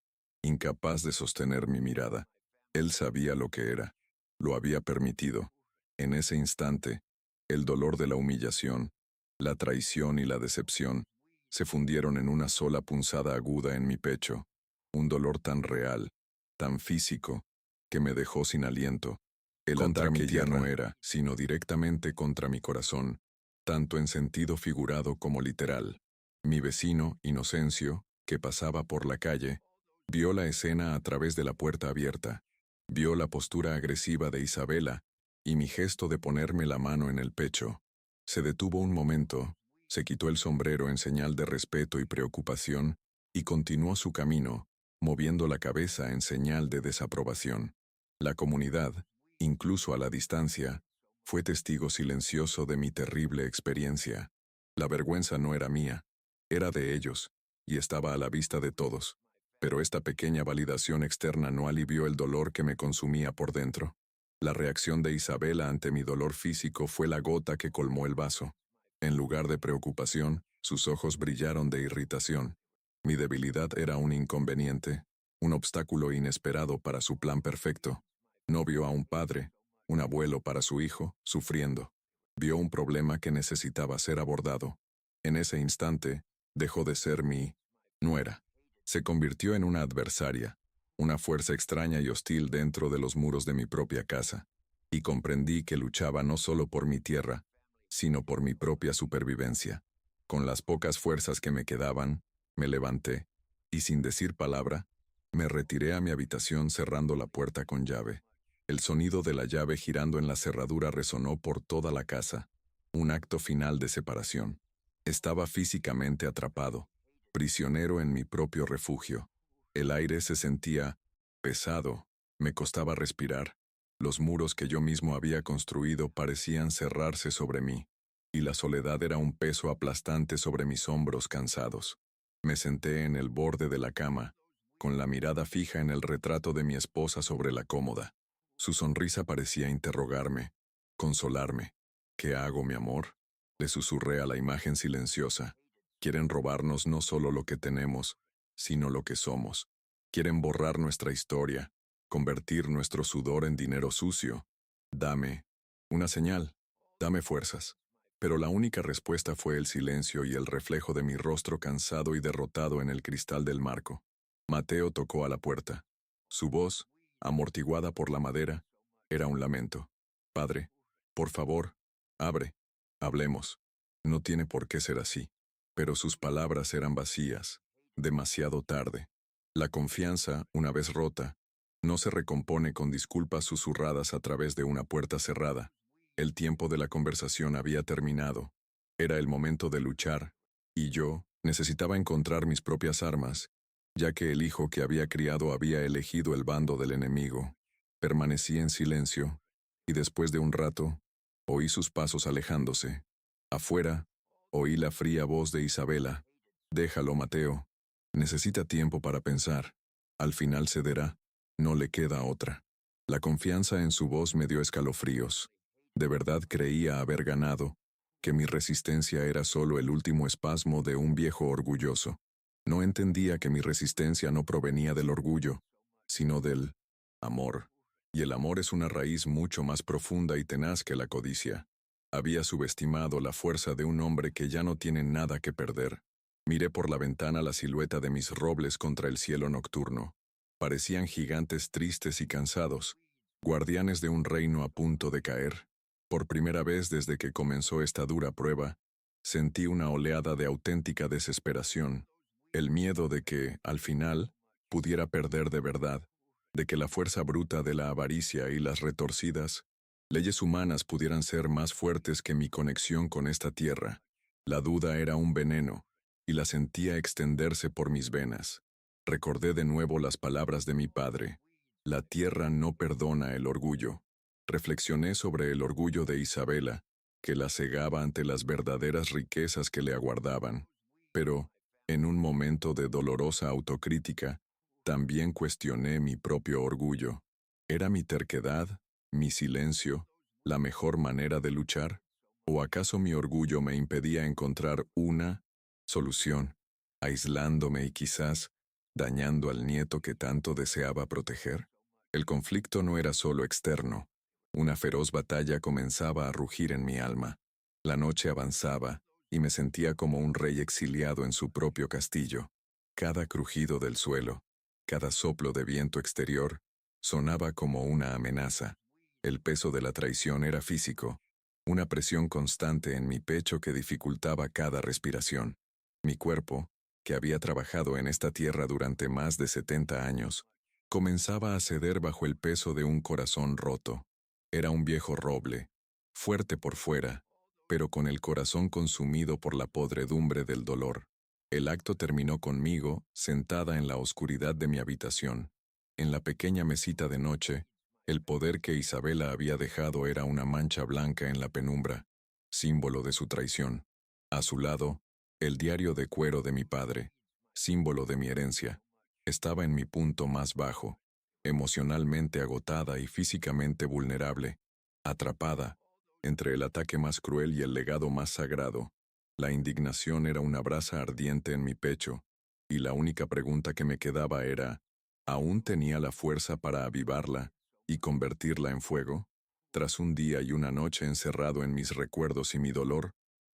A: incapaz de sostener mi mirada. Él sabía lo que era, lo había permitido. En ese instante, el dolor de la humillación, la traición y la decepción se fundieron en una sola punzada aguda en mi pecho, un dolor tan real, tan físico, que me dejó sin aliento. El ataque ya no era, sino directamente contra mi corazón, tanto en sentido figurado como literal. Mi vecino, Inocencio, que pasaba por la calle, vio la escena a través de la puerta abierta, vio la postura agresiva de Isabela y mi gesto de ponerme la mano en el pecho. Se detuvo un momento, se quitó el sombrero en señal de respeto y preocupación y continuó su camino, moviendo la cabeza en señal de desaprobación. La comunidad, incluso a la distancia, fue testigo silencioso de mi terrible experiencia. La vergüenza no era mía, era de ellos, y estaba a la vista de todos. Pero esta pequeña validación externa no alivió el dolor que me consumía por dentro. La reacción de Isabela ante mi dolor físico fue la gota que colmó el vaso. En lugar de preocupación, sus ojos brillaron de irritación. Mi debilidad era un inconveniente, un obstáculo inesperado para su plan perfecto. No vio a un padre, un abuelo para su hijo, sufriendo. Vio un problema que necesitaba ser abordado. En ese instante, dejó de ser mi nuera. Se convirtió en una adversaria, una fuerza extraña y hostil dentro de los muros de mi propia casa, y comprendí que luchaba no solo por mi tierra, sino por mi propia supervivencia. Con las pocas fuerzas que me quedaban, me levanté, y sin decir palabra, me retiré a mi habitación cerrando la puerta con llave. El sonido de la llave girando en la cerradura resonó por toda la casa, un acto final de separación. Estaba físicamente atrapado. prisionero en mi propio refugio. El aire se sentía pesado, me costaba respirar. Los muros que yo mismo había construido parecían cerrarse sobre mí, y la soledad era un peso aplastante sobre mis hombros cansados. Me senté en el borde de la cama, con la mirada fija en el retrato de mi esposa sobre la cómoda. Su sonrisa parecía interrogarme, consolarme. ¿Qué hago, mi amor? Le susurré a la imagen silenciosa. Quieren robarnos no solo lo que tenemos, sino lo que somos. Quieren borrar nuestra historia, convertir nuestro sudor en dinero sucio. Dame una señal, dame fuerzas. Pero la única respuesta fue el silencio y el reflejo de mi rostro cansado y derrotado en el cristal del marco. Mateo tocó a la puerta. Su voz, amortiguada por la madera, era un lamento. Padre, por favor, abre, hablemos. No tiene por qué ser así. Pero sus palabras eran vacías, demasiado tarde. La confianza, una vez rota, no se recompone con disculpas susurradas a través de una puerta cerrada. El tiempo de la conversación había terminado. Era el momento de luchar, y yo necesitaba encontrar mis propias armas, ya que el hijo que había criado había elegido el bando del enemigo. Permanecí en silencio, y después de un rato, oí sus pasos alejándose. Afuera, oí la fría voz de Isabela. Déjalo, Mateo. Necesita tiempo para pensar. Al final cederá. No le queda otra. La confianza en su voz me dio escalofríos. De verdad creía haber ganado, que mi resistencia era solo el último espasmo de un viejo orgulloso. No entendía que mi resistencia no provenía del orgullo, sino del amor. Y el amor es una raíz mucho más profunda y tenaz que la codicia. Había subestimado la fuerza de un hombre que ya no tiene nada que perder. Miré por la ventana la silueta de mis robles contra el cielo nocturno. Parecían gigantes tristes y cansados, guardianes de un reino a punto de caer. Por primera vez desde que comenzó esta dura prueba, sentí una oleada de auténtica desesperación, el miedo de que, al final, pudiera perder de verdad, de que la fuerza bruta de la avaricia y las retorcidas leyes humanas pudieran ser más fuertes que mi conexión con esta tierra. La duda era un veneno, y la sentía extenderse por mis venas. Recordé de nuevo las palabras de mi padre. La tierra no perdona el orgullo. Reflexioné sobre el orgullo de Isabela, que la cegaba ante las verdaderas riquezas que le aguardaban. Pero, en un momento de dolorosa autocrítica, también cuestioné mi propio orgullo. ¿Era mi terquedad, mi silencio, la mejor manera de luchar? ¿O acaso mi orgullo me impedía encontrar una solución, aislándome y quizás dañando al nieto que tanto deseaba proteger? El conflicto no era solo externo. Una feroz batalla comenzaba a rugir en mi alma. La noche avanzaba, y me sentía como un rey exiliado en su propio castillo. Cada crujido del suelo, cada soplo de viento exterior, sonaba como una amenaza. El peso de la traición era físico, una presión constante en mi pecho que dificultaba cada respiración. Mi cuerpo, que había trabajado en esta tierra durante más de 70 años, comenzaba a ceder bajo el peso de un corazón roto. Era un viejo roble, fuerte por fuera, pero con el corazón consumido por la podredumbre del dolor. El acto terminó conmigo, sentada en la oscuridad de mi habitación. En la pequeña mesita de noche, el poder que Isabela había dejado era una mancha blanca en la penumbra, símbolo de su traición. A su lado, el diario de cuero de mi padre, símbolo de mi herencia, estaba en mi punto más bajo, emocionalmente agotada y físicamente vulnerable, atrapada, entre el ataque más cruel y el legado más sagrado. La indignación era una brasa ardiente en mi pecho, y la única pregunta que me quedaba era, ¿aún tenía la fuerza para avivarla y convertirla en fuego? Tras un día y una noche encerrado en mis recuerdos y mi dolor,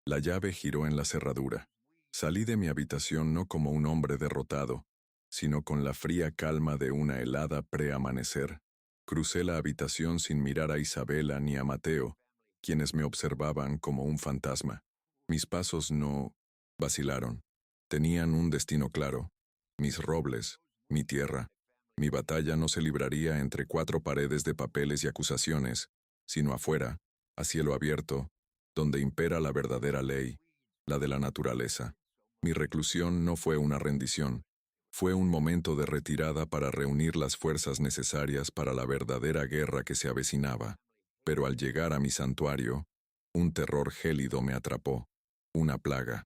A: la llave giró en la cerradura. Salí de mi habitación no como un hombre derrotado, sino con la fría calma de una helada preamanecer. Crucé la habitación sin mirar a Isabela ni a Mateo, quienes me observaban como un fantasma. Mis pasos no vacilaron. Tenían un destino claro. Mis robles, mi tierra. Mi batalla no se libraría entre cuatro paredes de papeles y acusaciones, sino afuera, a cielo abierto, donde impera la verdadera ley, la de la naturaleza. Mi reclusión no fue una rendición, fue un momento de retirada para reunir las fuerzas necesarias para la verdadera guerra que se avecinaba. Pero al llegar a mi santuario, un terror gélido me atrapó, una plaga.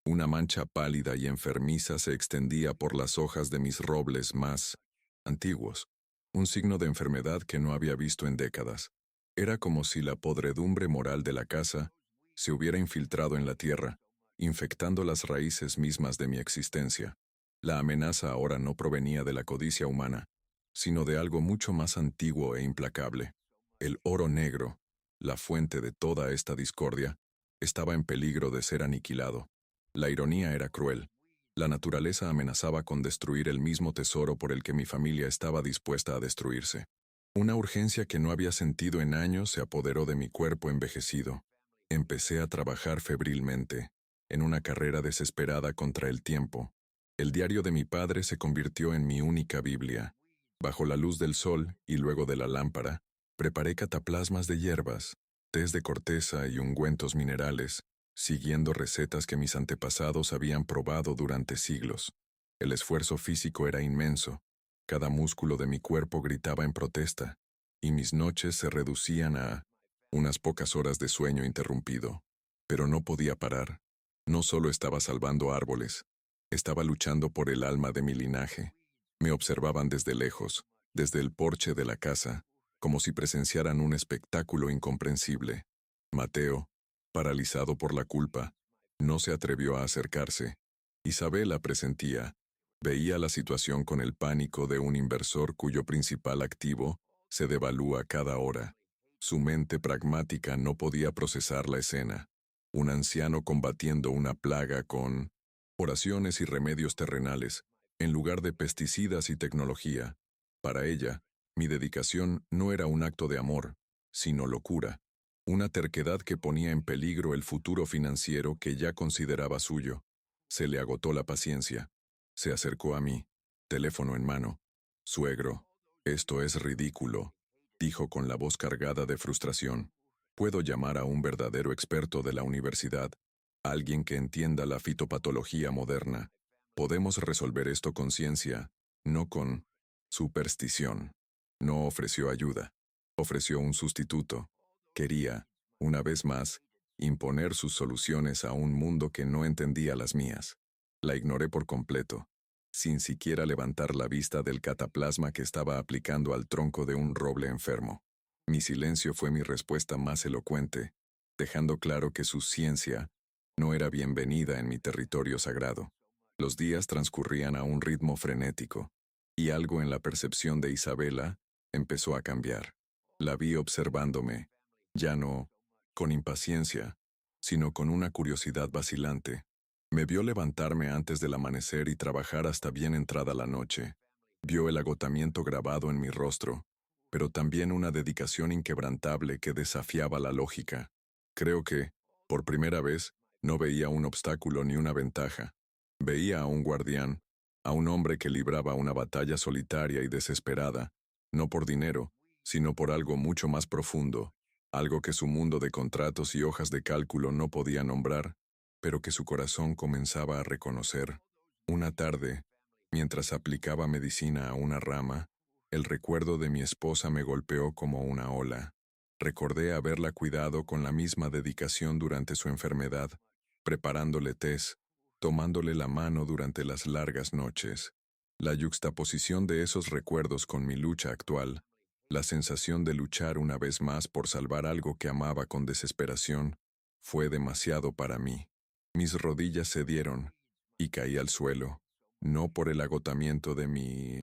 A: Una mancha pálida y enfermiza se extendía por las hojas de mis robles más antiguos, un signo de enfermedad que no había visto en décadas. Era como si la podredumbre moral de la casa se hubiera infiltrado en la tierra, infectando las raíces mismas de mi existencia. La amenaza ahora no provenía de la codicia humana, sino de algo mucho más antiguo e implacable. El oro negro, la fuente de toda esta discordia, estaba en peligro de ser aniquilado. La ironía era cruel. La naturaleza amenazaba con destruir el mismo tesoro por el que mi familia estaba dispuesta a destruirse. Una urgencia que no había sentido en años se apoderó de mi cuerpo envejecido. Empecé a trabajar febrilmente, en una carrera desesperada contra el tiempo. El diario de mi padre se convirtió en mi única Biblia. Bajo la luz del sol y luego de la lámpara, preparé cataplasmas de hierbas, tés de corteza y ungüentos minerales, siguiendo recetas que mis antepasados habían probado durante siglos. El esfuerzo físico era inmenso. Cada músculo de mi cuerpo gritaba en protesta, y mis noches se reducían a unas pocas horas de sueño interrumpido. Pero no podía parar. No solo estaba salvando árboles, estaba luchando por el alma de mi linaje. Me observaban desde lejos, desde el porche de la casa, como si presenciaran un espectáculo incomprensible. Mateo, paralizado por la culpa, no se atrevió a acercarse. Isabela presentía, veía la situación con el pánico de un inversor cuyo principal activo se devalúa cada hora. Su mente pragmática no podía procesar la escena. Un anciano combatiendo una plaga con oraciones y remedios terrenales, en lugar de pesticidas y tecnología. Para ella, mi dedicación no era un acto de amor, sino locura. Una terquedad que ponía en peligro el futuro financiero que ya consideraba suyo. Se le agotó la paciencia. Se acercó a mí, teléfono en mano. Suegro, esto es ridículo, dijo con la voz cargada de frustración. Puedo llamar a un verdadero experto de la universidad, alguien que entienda la fitopatología moderna. Podemos resolver esto con ciencia, no con superstición. No ofreció ayuda. Ofreció un sustituto. Quería, una vez más, imponer sus soluciones a un mundo que no entendía las mías. La ignoré por completo, sin siquiera levantar la vista del cataplasma que estaba aplicando al tronco de un roble enfermo. Mi silencio fue mi respuesta más elocuente, dejando claro que su ciencia no era bienvenida en mi territorio sagrado. Los días transcurrían a un ritmo frenético, y algo en la percepción de Isabela empezó a cambiar. La vi observándome, ya no con impaciencia, sino con una curiosidad vacilante. Me vio levantarme antes del amanecer y trabajar hasta bien entrada la noche. Vio el agotamiento grabado en mi rostro, pero también una dedicación inquebrantable que desafiaba la lógica. Creo que, por primera vez, no veía un obstáculo ni una ventaja. Veía a un guardián, a un hombre que libraba una batalla solitaria y desesperada, no por dinero, sino por algo mucho más profundo, algo que su mundo de contratos y hojas de cálculo no podía nombrar, pero que su corazón comenzaba a reconocer. Una tarde, mientras aplicaba medicina a una rama, el recuerdo de mi esposa me golpeó como una ola. Recordé haberla cuidado con la misma dedicación durante su enfermedad, preparándole tés, tomándole la mano durante las largas noches. La yuxtaposición de esos recuerdos con mi lucha actual, la sensación de luchar una vez más por salvar algo que amaba con desesperación, fue demasiado para mí. Mis rodillas cedieron y caí al suelo, no por el agotamiento de mi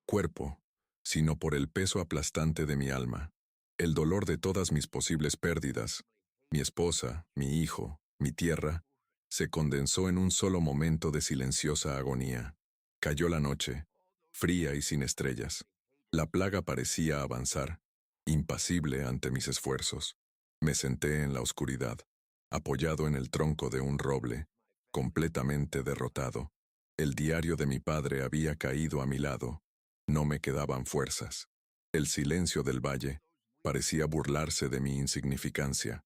A: cuerpo, sino por el peso aplastante de mi alma. El dolor de todas mis posibles pérdidas, mi esposa, mi hijo, mi tierra, se condensó en un solo momento de silenciosa agonía. Cayó la noche, fría y sin estrellas. La plaga parecía avanzar, impasible ante mis esfuerzos. Me senté en la oscuridad, apoyado en el tronco de un roble, completamente derrotado. El diario de mi padre había caído a mi lado. No me quedaban fuerzas. El silencio del valle parecía burlarse de mi insignificancia.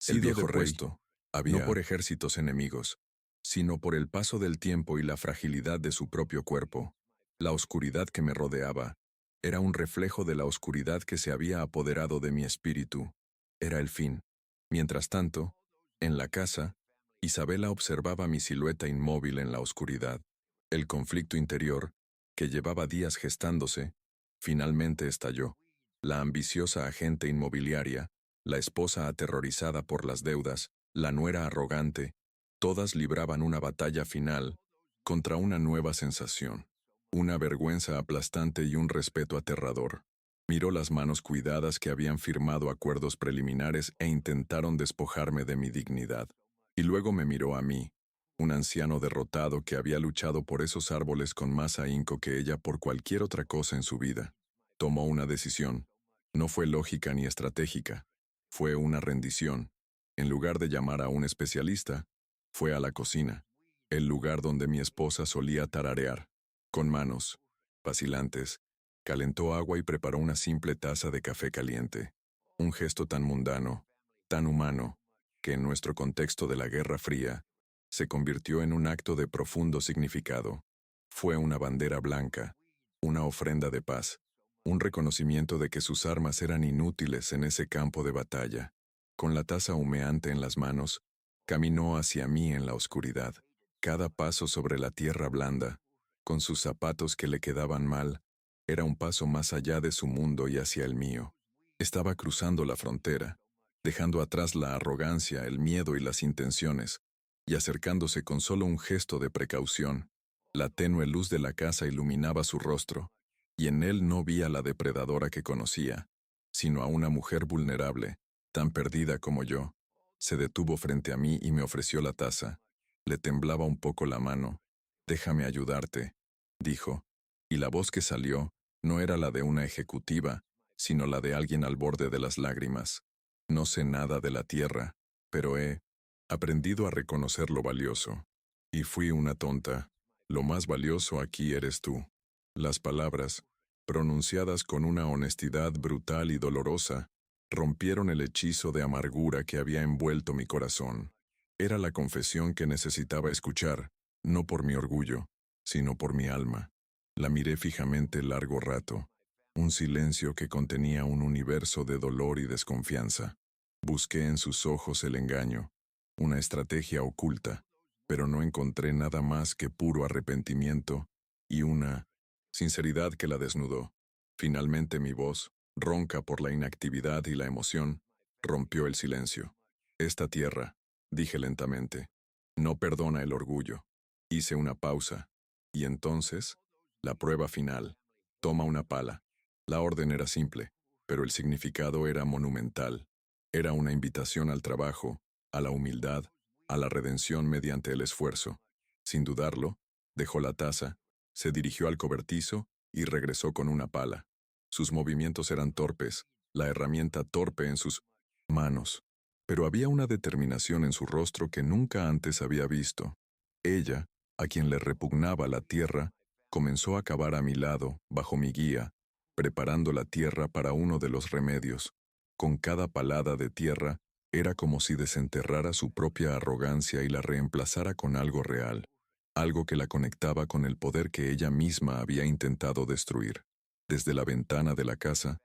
A: El viejo resto, no por ejércitos enemigos, sino por el paso del tiempo y la fragilidad de su propio cuerpo. La oscuridad que me rodeaba era un reflejo de la oscuridad que se había apoderado de mi espíritu. Era el fin. Mientras tanto, en la casa, Isabela observaba mi silueta inmóvil en la oscuridad. El conflicto interior, que llevaba días gestándose, finalmente estalló. La ambiciosa agente inmobiliaria, la esposa aterrorizada por las deudas, la nuera arrogante, todas libraban una batalla final contra una nueva sensación, una vergüenza aplastante y un respeto aterrador. Miró las manos cuidadas que habían firmado acuerdos preliminares e intentaron despojarme de mi dignidad. Y luego me miró a mí, un anciano derrotado que había luchado por esos árboles con más ahínco que ella por cualquier otra cosa en su vida. Tomó una decisión. No fue lógica ni estratégica. Fue una rendición. En lugar de llamar a un especialista, fue a la cocina, el lugar donde mi esposa solía tararear. Con manos vacilantes, calentó agua y preparó una simple taza de café caliente. Un gesto tan mundano, tan humano, que en nuestro contexto de la Guerra Fría, se convirtió en un acto de profundo significado. Fue una bandera blanca, una ofrenda de paz, un reconocimiento de que sus armas eran inútiles en ese campo de batalla. Con la taza humeante en las manos, caminó hacia mí en la oscuridad. Cada paso sobre la tierra blanda, con sus zapatos que le quedaban mal, era un paso más allá de su mundo y hacia el mío. Estaba cruzando la frontera, dejando atrás la arrogancia, el miedo y las intenciones, y acercándose con solo un gesto de precaución. La tenue luz de la casa iluminaba su rostro, y en él no vi a la depredadora que conocía, sino a una mujer vulnerable, tan perdida como yo. Se detuvo frente a mí y me ofreció la taza. Le temblaba un poco la mano. «Déjame ayudarte», dijo, y la voz que salió no era la de una ejecutiva, sino la de alguien al borde de las lágrimas. No sé nada de la tierra, pero he aprendido a reconocer lo valioso. Y fui una tonta. Lo más valioso aquí eres tú. Las palabras, pronunciadas con una honestidad brutal y dolorosa, rompieron el hechizo de amargura que había envuelto mi corazón. Era la confesión que necesitaba escuchar, no por mi orgullo, sino por mi alma. La miré fijamente largo rato, un silencio que contenía un universo de dolor y desconfianza. Busqué en sus ojos el engaño, una estrategia oculta, pero no encontré nada más que puro arrepentimiento y una sinceridad que la desnudó. Finalmente mi voz, ronca por la inactividad y la emoción, rompió el silencio. Esta tierra, dije lentamente, no perdona el orgullo. Hice una pausa, y entonces, la prueba final. Toma una pala. La orden era simple, pero el significado era monumental. Era una invitación al trabajo, a la humildad, a la redención mediante el esfuerzo. Sin dudarlo, dejó la taza, se dirigió al cobertizo y regresó con una pala. Sus movimientos eran torpes, la herramienta torpe en sus manos, pero había una determinación en su rostro que nunca antes había visto. Ella, a quien le repugnaba la tierra, comenzó a cavar a mi lado, bajo mi guía, preparando la tierra para uno de los remedios. Con cada palada de tierra, era como si desenterrara su propia arrogancia y la reemplazara con algo real, algo que la conectaba con el poder que ella misma había intentado destruir. Desde la ventana de la casa,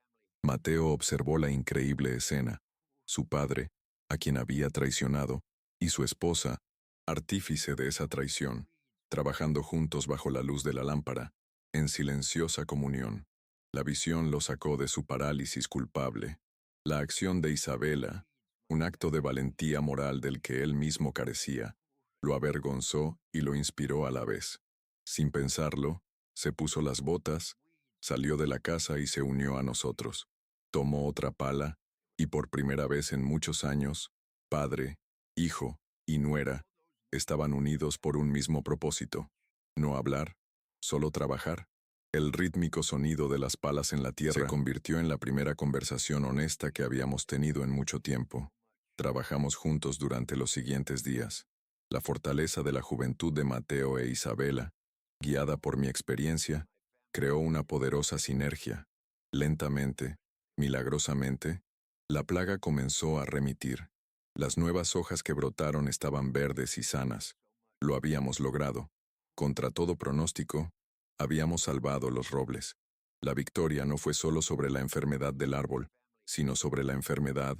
A: Mateo observó la increíble escena. Su padre, a quien había traicionado, y su esposa, artífice de esa traición, trabajando juntos bajo la luz de la lámpara, en silenciosa comunión. La visión lo sacó de su parálisis culpable. La acción de Isabela, un acto de valentía moral del que él mismo carecía, lo avergonzó y lo inspiró a la vez. Sin pensarlo, se puso las botas, salió de la casa y se unió a nosotros. Tomó otra pala, y por primera vez en muchos años, padre, hijo y nuera estaban unidos por un mismo propósito. No hablar, solo trabajar. El rítmico sonido de las palas en la tierra se convirtió en la primera conversación honesta que habíamos tenido en mucho tiempo. Trabajamos juntos durante los siguientes días. La fortaleza de la juventud de Mateo e Isabela, guiada por mi experiencia, creó una poderosa sinergia. Lentamente, milagrosamente, la plaga comenzó a remitir. Las nuevas hojas que brotaron estaban verdes y sanas. Lo habíamos logrado. Contra todo pronóstico, habíamos salvado los robles. La victoria no fue solo sobre la enfermedad del árbol, sino sobre la enfermedad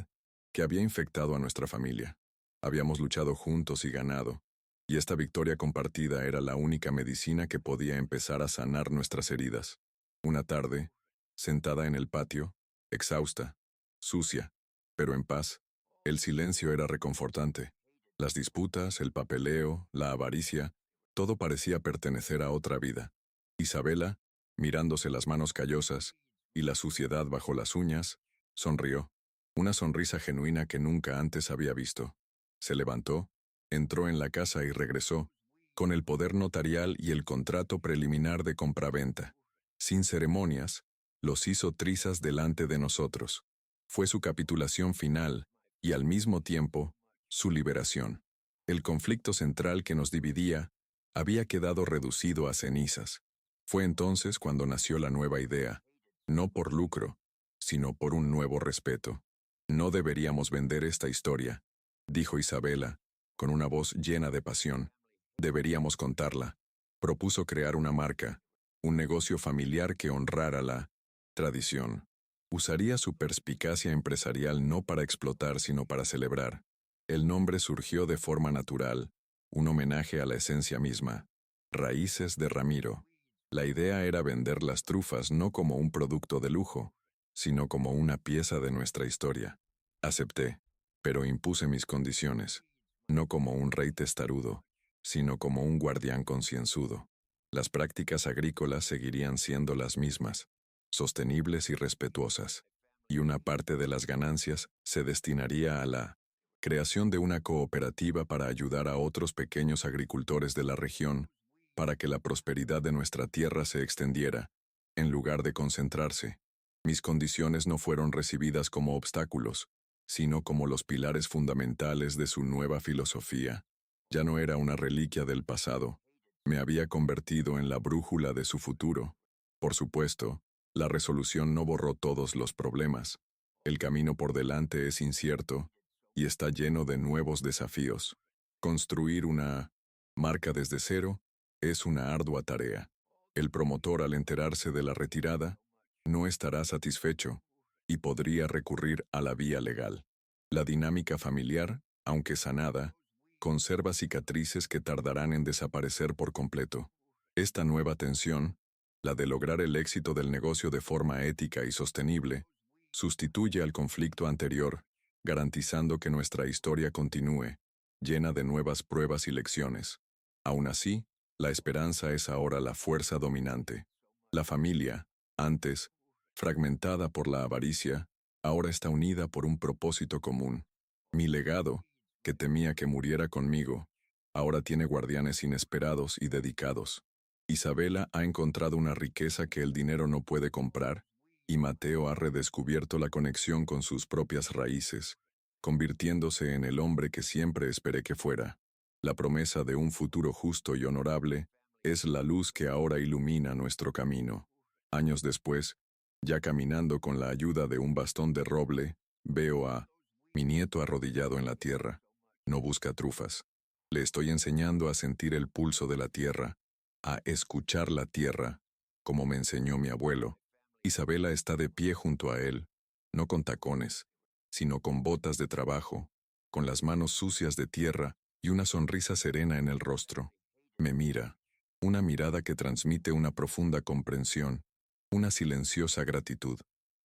A: que había infectado a nuestra familia. Habíamos luchado juntos y ganado, y esta victoria compartida era la única medicina que podía empezar a sanar nuestras heridas. Una tarde, sentada en el patio, exhausta, sucia, pero en paz, el silencio era reconfortante. Las disputas, el papeleo, la avaricia, todo parecía pertenecer a otra vida. Isabela, mirándose las manos callosas y la suciedad bajo las uñas, sonrió, una sonrisa genuina que nunca antes había visto. Se levantó, entró en la casa y regresó, con el poder notarial y el contrato preliminar de compraventa. Sin ceremonias, los hizo trizas delante de nosotros. Fue su capitulación final y, al mismo tiempo, su liberación. El conflicto central que nos dividía había quedado reducido a cenizas. Fue entonces cuando nació la nueva idea, no por lucro, sino por un nuevo respeto. No deberíamos vender esta historia, dijo Isabela, con una voz llena de pasión. Deberíamos contarla. Propuso crear una marca, un negocio familiar que honrara la tradición. Usaría su perspicacia empresarial no para explotar, sino para celebrar. El nombre surgió de forma natural, un homenaje a la esencia misma. Raíces de Ramiro. La idea era vender las trufas no como un producto de lujo, sino como una pieza de nuestra historia. Acepté, pero impuse mis condiciones, no como un rey testarudo, sino como un guardián concienzudo. Las prácticas agrícolas seguirían siendo las mismas, sostenibles y respetuosas, y una parte de las ganancias se destinaría a la creación de una cooperativa para ayudar a otros pequeños agricultores de la región, para que la prosperidad de nuestra tierra se extendiera, en lugar de concentrarse. Mis condiciones no fueron recibidas como obstáculos, sino como los pilares fundamentales de su nueva filosofía. Ya no era una reliquia del pasado, me había convertido en la brújula de su futuro. Por supuesto, la resolución no borró todos los problemas. El camino por delante es incierto y está lleno de nuevos desafíos. Construir una marca desde cero es una ardua tarea. El promotor, al enterarse de la retirada, no estará satisfecho y podría recurrir a la vía legal. La dinámica familiar, aunque sanada, conserva cicatrices que tardarán en desaparecer por completo. Esta nueva tensión, la de lograr el éxito del negocio de forma ética y sostenible, sustituye al conflicto anterior, garantizando que nuestra historia continúe, llena de nuevas pruebas y lecciones. Aún así, la esperanza es ahora la fuerza dominante. La familia, antes fragmentada por la avaricia, ahora está unida por un propósito común. Mi legado, que temía que muriera conmigo, ahora tiene guardianes inesperados y dedicados. Isabela ha encontrado una riqueza que el dinero no puede comprar, y Mateo ha redescubierto la conexión con sus propias raíces, convirtiéndose en el hombre que siempre esperé que fuera. La promesa de un futuro justo y honorable es la luz que ahora ilumina nuestro camino. Años después, ya caminando con la ayuda de un bastón de roble, veo a mi nieto arrodillado en la tierra. No busca trufas. Le estoy enseñando a sentir el pulso de la tierra, a escuchar la tierra, como me enseñó mi abuelo. Isabela está de pie junto a él, no con tacones, sino con botas de trabajo, con las manos sucias de tierra y una sonrisa serena en el rostro. Me mira, una mirada que transmite una profunda comprensión, una silenciosa gratitud.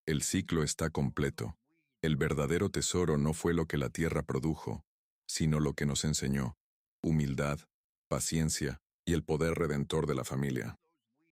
A: El ciclo está completo. El verdadero tesoro no fue lo que la tierra produjo, sino lo que nos enseñó: humildad, paciencia y el poder redentor de la familia.